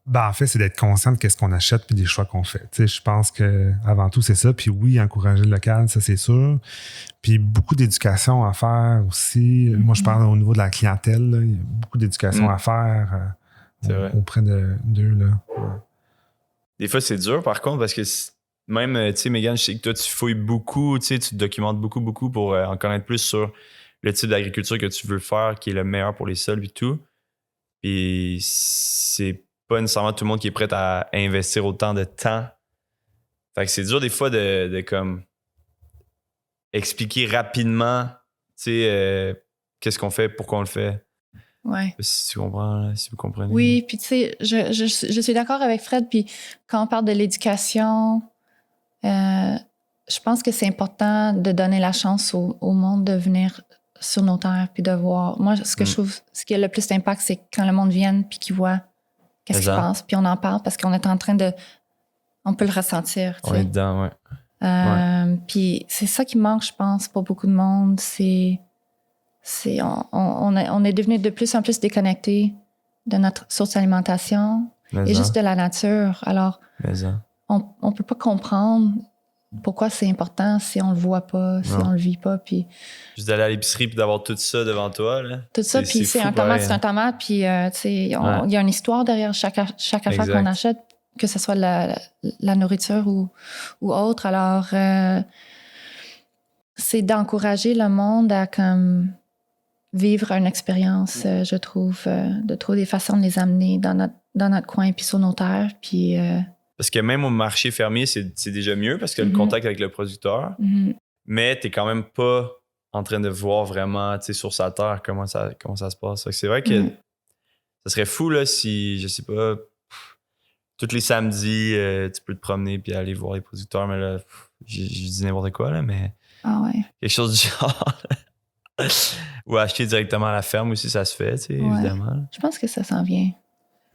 Ben, en fait, c'est d'être conscient de ce qu'on achète puis des choix qu'on fait. Je pense qu'avant tout, c'est ça. Puis oui, encourager le local, ça, c'est sûr. Puis beaucoup d'éducation à faire aussi. Moi, je parle au niveau de la clientèle. Là. Il y a beaucoup d'éducation à faire auprès d'eux. Là. Ouais. Des fois, c'est dur, par contre, parce que même, tu sais, Megan, je sais que toi, tu fouilles beaucoup, tu te documentes beaucoup pour en connaître plus sur le type d'agriculture que tu veux faire, qui est le meilleur pour les sols et tout. Puis c'est pas nécessairement tout le monde qui est prêt à investir autant de temps. Fait que c'est dur des fois de comme expliquer rapidement, tu sais, qu'est-ce qu'on fait, pourquoi on le fait. Ouais. Si tu comprends, si vous comprenez. Oui, puis tu sais, je suis d'accord avec Fred. Puis quand on parle de l'éducation, je pense que c'est important de donner la chance au monde de venir sur nos terres puis de voir. Moi, ce que je trouve, ce qui a le plus d'impact, c'est quand le monde vienne puis qu'il voit qu'est-ce qui se passe, puis on en parle parce qu'on est en train de... On peut le ressentir. On est dedans, Puis c'est ça qui manque, je pense, pour beaucoup de monde. On est devenu de plus en plus déconnecté de notre source d'alimentation et juste de la nature. Alors, on peut pas comprendre pourquoi c'est important si on le voit pas, si on le vit pas. Puis juste d'aller à l'épicerie puis d'avoir tout ça devant toi. Là. Tout ça, puis c'est un tomate, c'est un tomate. Puis, tu sais, il y a une histoire derrière chaque affaire qu'on achète, que ce soit la nourriture ou autre. Alors, c'est d'encourager le monde à comme vivre une expérience, je trouve, de trouver des façons de les amener dans notre coin puis sur nos terres. Puis... Parce que même au marché fermier, c'est déjà mieux parce que le contact avec le producteur. Mais t'es quand même pas en train de voir vraiment, tu sais, sur sa terre comment ça se passe. C'est vrai que ça serait fou, là, si, je sais pas, tous les samedis, tu peux te promener puis aller voir les producteurs. Mais là, je dis n'importe quoi, là, mais quelque chose du genre. Ou acheter directement à la ferme aussi, ça se fait, tu sais, évidemment. Je pense que ça s'en vient.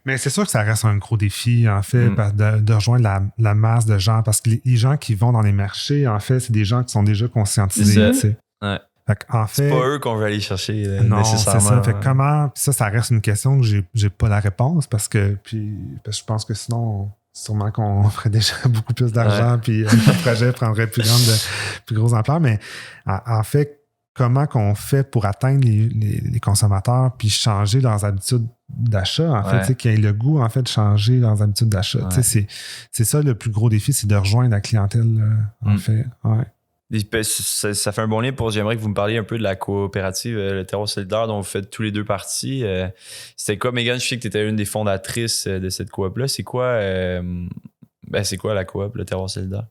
Mais c'est sûr que ça reste un gros défi, en fait, de rejoindre la masse de gens. Parce que les gens qui vont dans les marchés, en fait, c'est des gens qui sont déjà conscientisés. C'est ça. Ouais. En fait, c'est pas eux qu'on veut aller chercher non, nécessairement. C'est ça. Fait comment... Ça reste une question que j'ai pas la réponse parce que je pense que sinon, sûrement qu'on ferait déjà beaucoup plus d'argent puis le projet prendrait plus grosse ampleur. Mais en fait, comment qu'on fait pour atteindre les consommateurs puis changer leurs habitudes d'achat, en fait, qu'ils aient le goût, en fait, de changer leurs habitudes d'achat. C'est ça le plus gros défi, c'est de rejoindre la clientèle, en fait. Ouais. Ça fait un bon lien pour... J'aimerais que vous me parliez un peu de la coopérative Le Terroir solidaire dont vous faites tous les deux partie. C'était quoi, Megan? Je sais que tu étais une des fondatrices de cette coop-là. C'est quoi la coop, Le Terroir solidaire?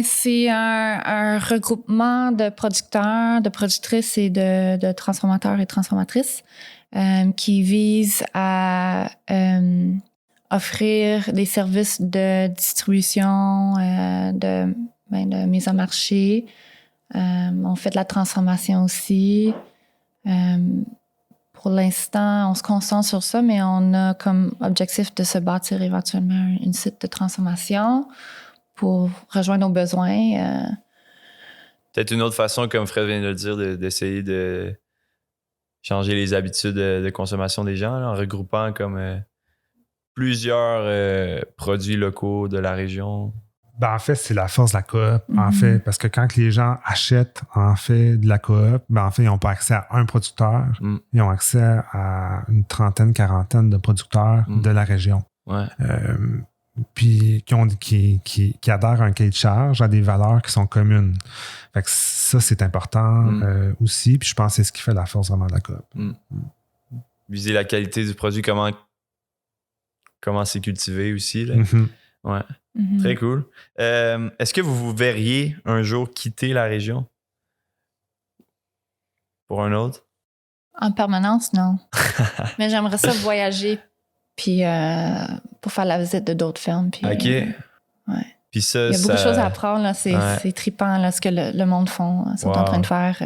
C'est un regroupement de producteurs, de productrices et de transformateurs et transformatrices qui vise à offrir des services de distribution, de mise en marché. On fait de la transformation aussi. Pour l'instant, on se concentre sur ça, mais on a comme objectif de se bâtir éventuellement un site de transformation pour rejoindre nos besoins. Peut-être une autre façon, comme Fred vient de le dire, d'essayer de changer les habitudes de consommation des gens là, en regroupant comme plusieurs produits locaux de la région. En fait, c'est la force de la coop, en fait, parce que quand les gens achètent, en fait, de la coop, en fait, ils n'ont pas accès à un producteur, ils ont accès à une trentaine, quarantaine de producteurs de la région. Ouais. Puis qui adhèrent à un cahier de charge, à des valeurs qui sont communes. Fait que ça, c'est important aussi, puis je pense que c'est ce qui fait la force vraiment de la coop. Viser la qualité du produit, comment c'est cultivé aussi, là. Ouais. Très cool. Est-ce que vous verriez un jour quitter la région pour un autre? En permanence, non. Mais j'aimerais ça voyager puis pour faire la visite de d'autres fermes. Puis, OK. Puis ça, il y a beaucoup de choses à apprendre. Là. C'est trippant là, ce que le monde sont en train de faire.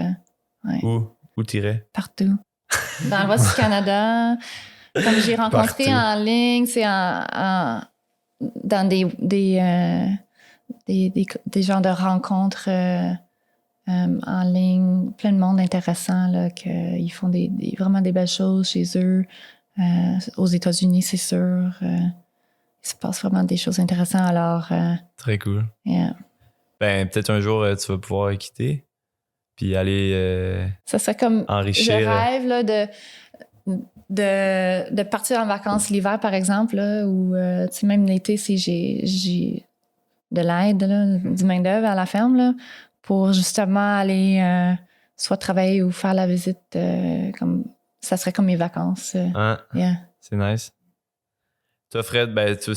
Où t'irais? Partout. Dans l'ouest du Canada. Comme j'ai rencontré en ligne, c'est dans des genres de rencontres en ligne, plein de monde intéressant, là, qu'ils font vraiment des belles choses chez eux. Aux États-Unis, c'est sûr. Il se passe vraiment des choses intéressantes. Alors, très cool. Yeah. Peut-être un jour, tu vas pouvoir quitter puis aller ça serait comme enrichir. Je rêve là, de partir en vacances l'hiver, par exemple, là, ou même l'été, si j'ai de l'aide, là, du main-d'œuvre à la ferme, là, pour justement aller soit travailler ou faire la visite. Ça serait comme mes vacances. Yeah. C'est nice. Toi, Fred, peut-être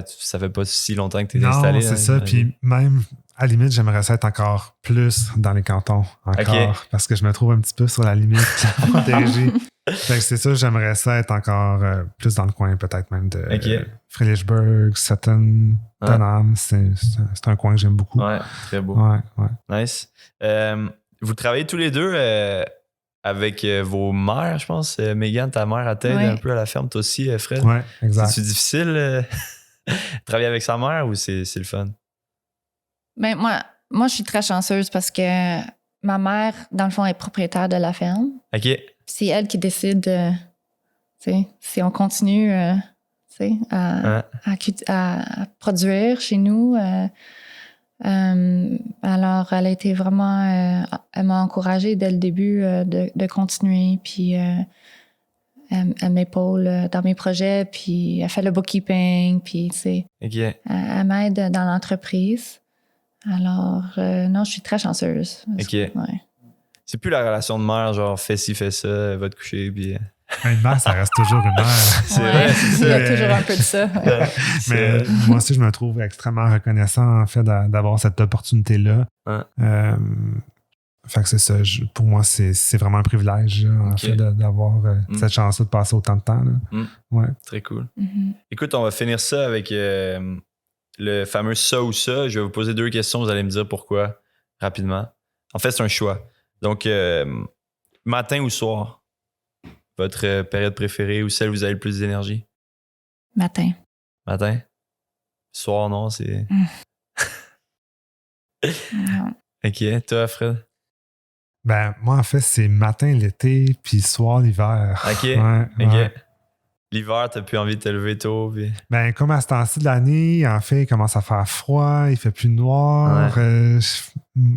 ça fait pas si longtemps que tu es installé. Non, c'est ça. Puis même, à la limite, j'aimerais ça être encore plus dans les cantons. Parce que je me trouve un petit peu sur la limite de la Montérégie. Fait que c'est ça, j'aimerais ça être encore plus dans le coin, peut-être même de Frelichburg, Sutton, Dunham. C'est un coin que j'aime beaucoup. Ouais, très beau. Ouais. Nice. Vous travaillez tous les deux avec vos mères, je pense. Megan, ta mère, elle t'aide un peu à la ferme. Toi aussi, Fred. Ouais, exact. C'est-tu difficile de travailler avec sa mère ou c'est le fun? Moi, je suis très chanceuse parce que ma mère, dans le fond, est propriétaire de la ferme. OK. C'est elle qui décide, si on continue à produire chez nous. Alors, elle a été vraiment... elle m'a encouragée dès le début de continuer, puis elle m'épaule dans mes projets, puis elle fait le bookkeeping, puis elle m'aide dans l'entreprise. Alors, non, je suis très chanceuse. OK. Ouais. C'est plus la relation de mère, genre fais ci, fais ça, va te coucher, puis... Une mère, ça reste toujours une mère. C'est vrai, c'est ça. Il y a toujours un peu de ça. Mais moi aussi, je me trouve extrêmement reconnaissant, en fait, d'avoir cette opportunité-là. Ouais. Fait que c'est ça. Pour moi, c'est vraiment un privilège, en fait, d'avoir cette chance-là de passer autant de temps. Là. Ouais. Très cool. Mm-hmm. Écoute, on va finir ça avec le fameux ça ou ça. Je vais vous poser 2 questions. Vous allez me dire pourquoi rapidement. En fait, c'est un choix. Donc, matin ou soir? Votre période préférée ou celle où vous avez le plus d'énergie? Matin. Matin? Soir, non, c'est... Non. OK. Toi, Fred? Ben, moi, en fait, c'est matin l'été, puis soir l'hiver. OK. Ouais, OK. ouais. L'hiver, t'as plus envie de te lever tôt. Puis... Ben, comme à ce temps-ci de l'année, en fait, il commence à faire froid, il fait plus noir. Ouais.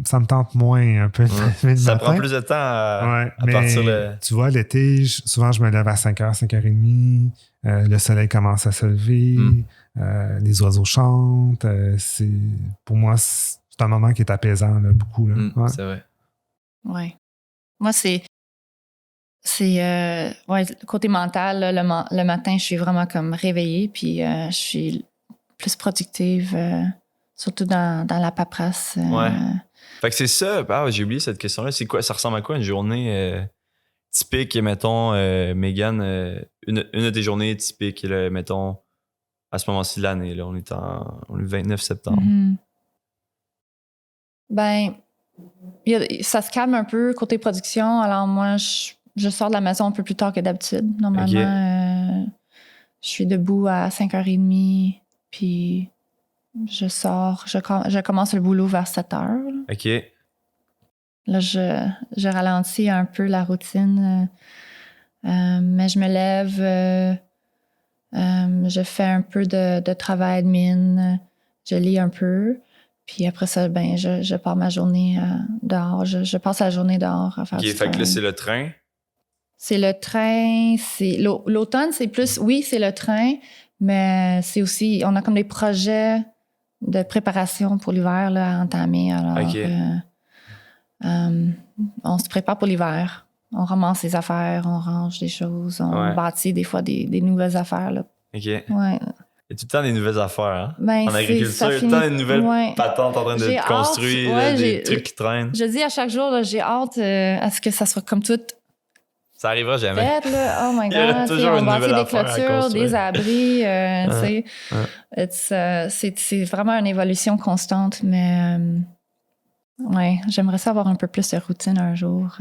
Ça me tente moins un peu. Ouais. Ça prend plus de temps à partir de... Tu vois, l'été, souvent, je me lève à 5h, 5h30. Le soleil commence à se lever. Les oiseaux chantent. Pour moi, c'est un moment qui est apaisant, là, beaucoup. Là. Ouais. C'est vrai. Ouais. Moi, c'est côté mental, là, le matin, je suis vraiment comme réveillée, puis je suis plus productive, surtout dans la paperasse. Ouais. Fait que c'est ça. Ah, j'ai oublié cette question-là. C'est quoi? Ça ressemble à quoi une journée typique, mettons, Megan, une de tes journées typiques, là, mettons, à ce moment-ci de l'année, là, on est le 29 septembre. Mm-hmm. Ben, ça se calme un peu côté production. Alors moi, je sors de la maison un peu plus tard que d'habitude. Normalement, je suis debout à 5h30, puis je sors. Je commence le boulot vers 7h. OK. Là, je ralentis un peu la routine, mais je me lève, je fais un peu de travail admin, je lis un peu. Puis après ça, ben, je pars ma journée dehors. Je passe la journée dehors à faire du travail. Fait que là, c'est le train? C'est le train. L'automne, c'est plus... Oui, c'est le train, mais c'est aussi... On a comme des projets de préparation pour l'hiver là, à entamer. Alors, on se prépare pour l'hiver. On ramasse les affaires, on range des choses, on bâtit des fois des nouvelles affaires. Là. OK. Ouais. Il y a tout le temps des nouvelles affaires, hein? Ben, en agriculture, il y a tout le temps des nouvelles patentes en train de construire, des trucs qui traînent. Je dis à chaque jour, là, j'ai hâte à ce que ça soit comme tout. Ça arrivera jamais. Fait, là. Oh my God. Il y aura toujours on une bâtit nouvelle des affaire clôtures, des abris. Ouais. C'est vraiment une évolution constante, mais ouais, j'aimerais ça avoir un peu plus de routine un jour.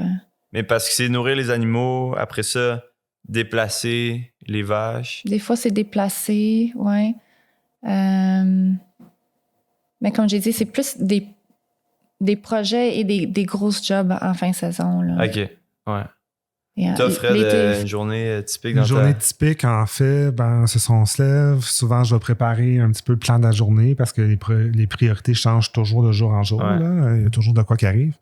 Mais parce que c'est nourrir les animaux, après ça, déplacer les vaches. Des fois, c'est déplacé, ouais. Mais comme j'ai dit, c'est plus des projets et des grosses jobs en fin de saison. Là. OK, ouais. Toi, Fred, une journée typique dans Une journée typique, en fait, ben, c'est ça, on se lève. Souvent, je vais préparer un petit peu le plan de la journée parce que les priorités changent toujours de jour en jour. Ouais. Là. Il y a toujours de quoi qui arrive.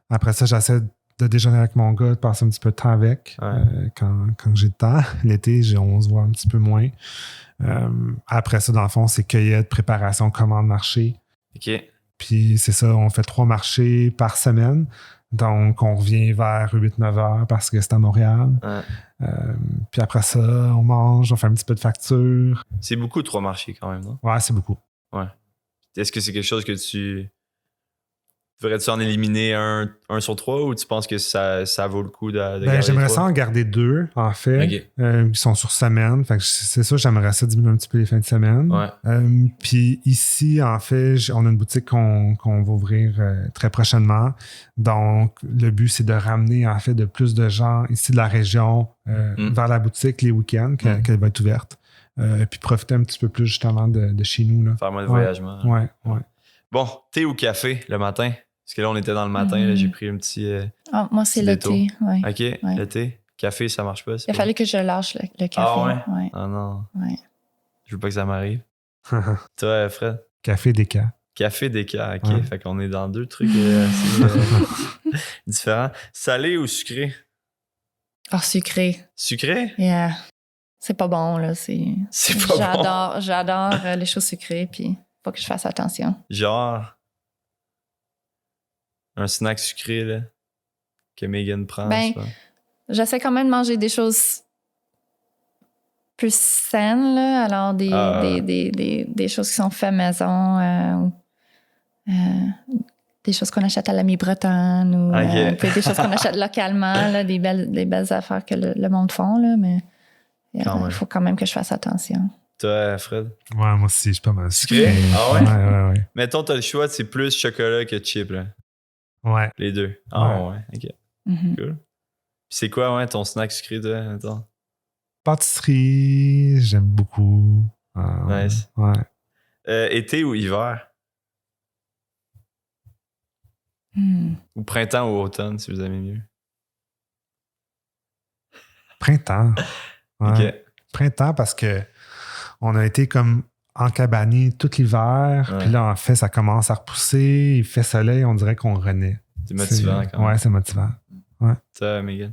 Après ça, j'essaie de déjeuner avec mon gars, de passer un petit peu de temps avec quand j'ai le temps. L'été, on se voit un petit peu moins. Après ça, dans le fond, c'est cueillette, préparation, commande, marché. OK. Puis c'est ça, on fait 3 marchés par semaine. Donc, on revient vers 8-9 heures parce que c'est à Montréal. Ouais. Puis après ça, on mange, on fait un petit peu de facture. C'est beaucoup 3 marchés quand même, non? Ouais, c'est beaucoup. Ouais. Est-ce que c'est quelque chose que tu... Devrais-tu en éliminer un sur 3 ou tu penses que ça vaut le coup de garder j'aimerais 3? ça en garder 2, en fait, qui sont sur semaine. Fait que c'est ça, j'aimerais ça diminuer un petit peu les fins de semaine. Ouais. Puis ici, en fait, on a une boutique qu'on va ouvrir très prochainement. Donc, le but, c'est de ramener, en fait, de plus de gens ici de la région vers la boutique les week-ends, qu'elle va être ouverte. Puis profiter un petit peu plus, justement, de chez nous. Là. Faire moins de voyagement. Ouais. Bon, thé ou café le matin? Parce que là, on était dans le matin, là, j'ai pris un petit. Moi, c'est le thé. Ouais. OK, le thé. Café, ça marche pas. Il a fallu que je lâche le café. Ah ouais? Ouais. Ah non. Ouais. Je veux pas que ça m'arrive. Toi, Fred? Café déca. Café déca, OK. Ouais. Fait qu'on est dans 2 trucs assez différents. Salé ou sucré? Oh, sucré. Sucré? Yeah. C'est pas bon, là. C'est pas bon. J'adore les choses sucrées, puis faut que je fasse attention. Genre... Un snack sucré, là, que Megan prend. Ben, j'essaie quand même de manger des choses plus saines, là. Alors, des choses qui sont faites maison, des choses qu'on achète à l'ami bretonne ou des choses qu'on achète localement, là, des belles affaires que le monde font, là, mais il faut quand même que je fasse attention. Toi, Fred? Ouais, moi aussi, je suis pas mal sucré. Ah ouais? Ouais. Mettons, t'as le choix, c'est plus chocolat que chip, là. Ouais. Les deux. Ah ouais, OK. Cool. Puis c'est quoi, ton snack sucré, toi? Attends. Pâtisserie, j'aime beaucoup. Nice. Ouais. Été ou hiver? Ou printemps ou automne, si vous aimez mieux. Printemps. Ouais. OK. Printemps parce que on a été comme encabanés tout l'hiver. Puis là, en fait, ça commence à repousser. Il fait soleil, on dirait qu'on renaît. C'est motivant quand même. Ouais, c'est motivant. Ouais. Toi, Megan?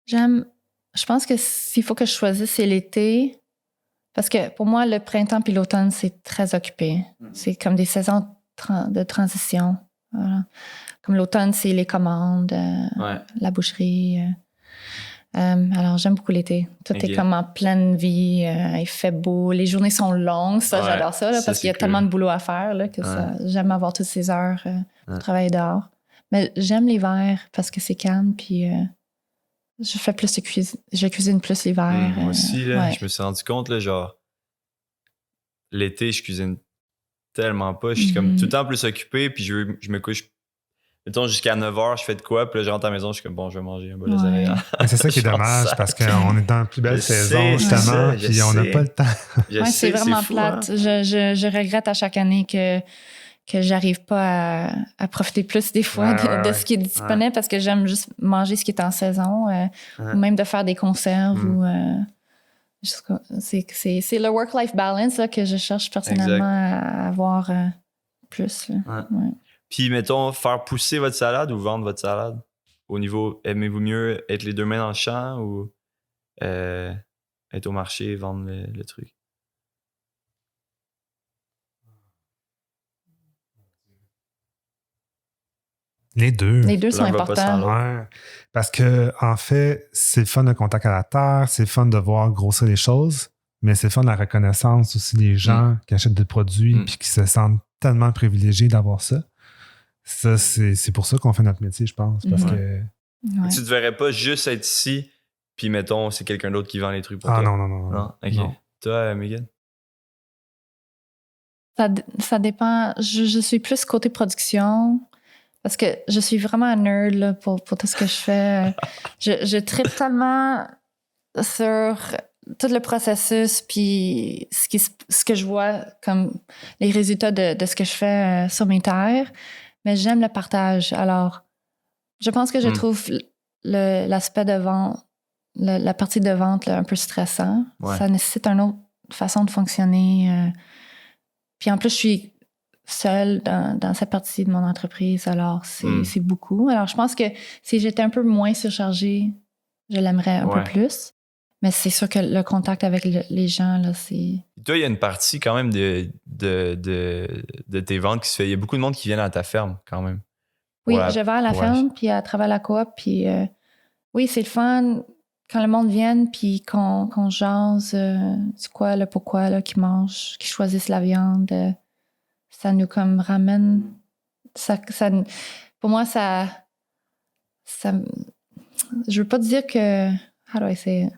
Je pense que s'il faut que je choisisse, c'est l'été. Parce que pour moi, le printemps puis l'automne, c'est très occupé. C'est comme des saisons de transition. Voilà. Comme l'automne, c'est les commandes, la boucherie. Alors, j'aime beaucoup l'été. Tout est comme en pleine vie. Il fait beau. Les journées sont longues. Ça, j'adore ça, là, parce qu'il y a tellement de boulot à faire là, que j'aime avoir toutes ces heures pour travailler dehors. Mais j'aime l'hiver parce que c'est calme. Puis je fais plus de cuisine. Je cuisine plus l'hiver. Moi aussi, là, je me suis rendu compte, là, genre, l'été, je cuisine tellement pas. Je suis comme tout le temps plus occupé. Puis je me couche. Mettons, jusqu'à 9h, je fais de quoi? Puis là, je rentre à la maison, je suis comme, bon, je vais manger un bol de céréales. C'est ça qui est dommage, parce qu'on est dans la plus belle saison, justement, puis on n'a pas le temps. C'est vraiment plate. Hein? Je regrette à chaque année que j'arrive pas à profiter plus des fois de ce qui est disponible, parce que j'aime juste manger ce qui est en saison, ou même de faire des conserves. C'est le work-life balance là, que je cherche personnellement à avoir plus. Puis, mettons, faire pousser votre salade ou vendre votre salade? Au niveau, aimez-vous mieux être les deux mains dans le champ ou être au marché et vendre le truc? Les deux. Les deux sont importants. Ouais. Parce que, en fait, c'est le fun de contact à la terre, c'est le fun de voir grossir les choses, mais c'est le fun de la reconnaissance aussi des gens qui achètent des produits puis qui se sentent tellement privilégiés d'avoir ça. Ça, c'est pour ça qu'on fait notre métier, je pense. Parce que. Tu ne devrais pas juste être ici, puis mettons, c'est quelqu'un d'autre qui vend les trucs pour toi. Non. OK. Non. Toi, Megan? Ça dépend. Je suis plus côté production parce que je suis vraiment un nerd là, pour tout ce que je fais. je tripe tellement sur tout le processus puis ce que je vois comme les résultats de ce que je fais sur mes terres. Mais j'aime le partage. Alors, je pense que je trouve l'aspect de vente, la partie de vente là, un peu stressant. Ouais. Ça nécessite une autre façon de fonctionner. Puis en plus, je suis seule dans cette partie de mon entreprise. Alors, c'est beaucoup. Alors, je pense que si j'étais un peu moins surchargée, je l'aimerais un peu plus. Mais c'est sûr que le contact avec les gens, là, c'est... Toi, il y a une partie quand même de tes ventes qui se fait. Il y a beaucoup de monde qui vient à ta ferme quand même. Oui, je vais à la ferme, puis à travers la coop. Puis oui, c'est le fun quand le monde vient, puis qu'on jase, c'est quoi, le pourquoi, là, qu'ils mangent, qu'ils choisissent la viande. Ça nous comme ramène... Ça, pour moi, ça... Je veux pas dire que... How do I say it?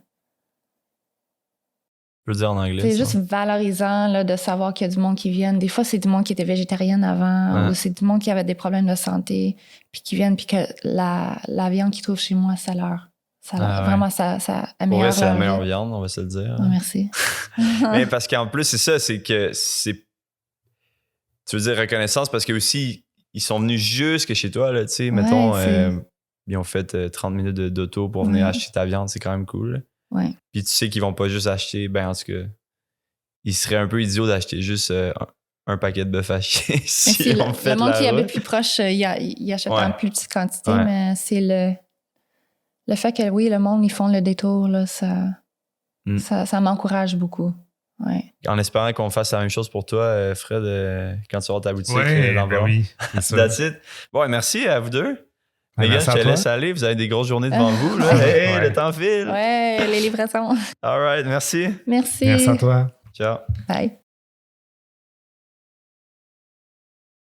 Je veux dire en anglais. C'est juste valorisant là, de savoir qu'il y a du monde qui vient. Des fois, c'est du monde qui était végétarien avant, ou c'est du monde qui avait des problèmes de santé, puis qui viennent, puis que la viande qu'ils trouvent chez moi, ça vraiment, ça améliore. Pour vrai, c'est la meilleure viande, on va se le dire. Oh, merci. Mais parce qu'en plus, c'est ça, c'est que tu veux dire reconnaissance parce que aussi ils sont venus jusque chez toi, là, tu sais, mettons, ils ont fait 30 minutes d'auto pour venir acheter ta viande, c'est quand même cool. Ouais. Puis tu sais qu'ils vont pas juste acheter, en tout cas, ils seraient un peu idiots d'acheter juste un paquet de bœuf haché. Si le monde qui habite plus proche, il achète en plus petite quantité, mais c'est le fait que, oui, le monde, ils font le détour, là, ça m'encourage beaucoup. Ouais. En espérant qu'on fasse la même chose pour toi, Fred, quand tu vas ta boutique dans oui, That's it. Bon, merci à vous deux. Les gars, je te toi. laisse aller. Vous avez des grosses journées devant vous. Là. Hey, le temps file. Ouais, les livraisons. All right, merci. Merci. Merci à toi. Ciao. Bye.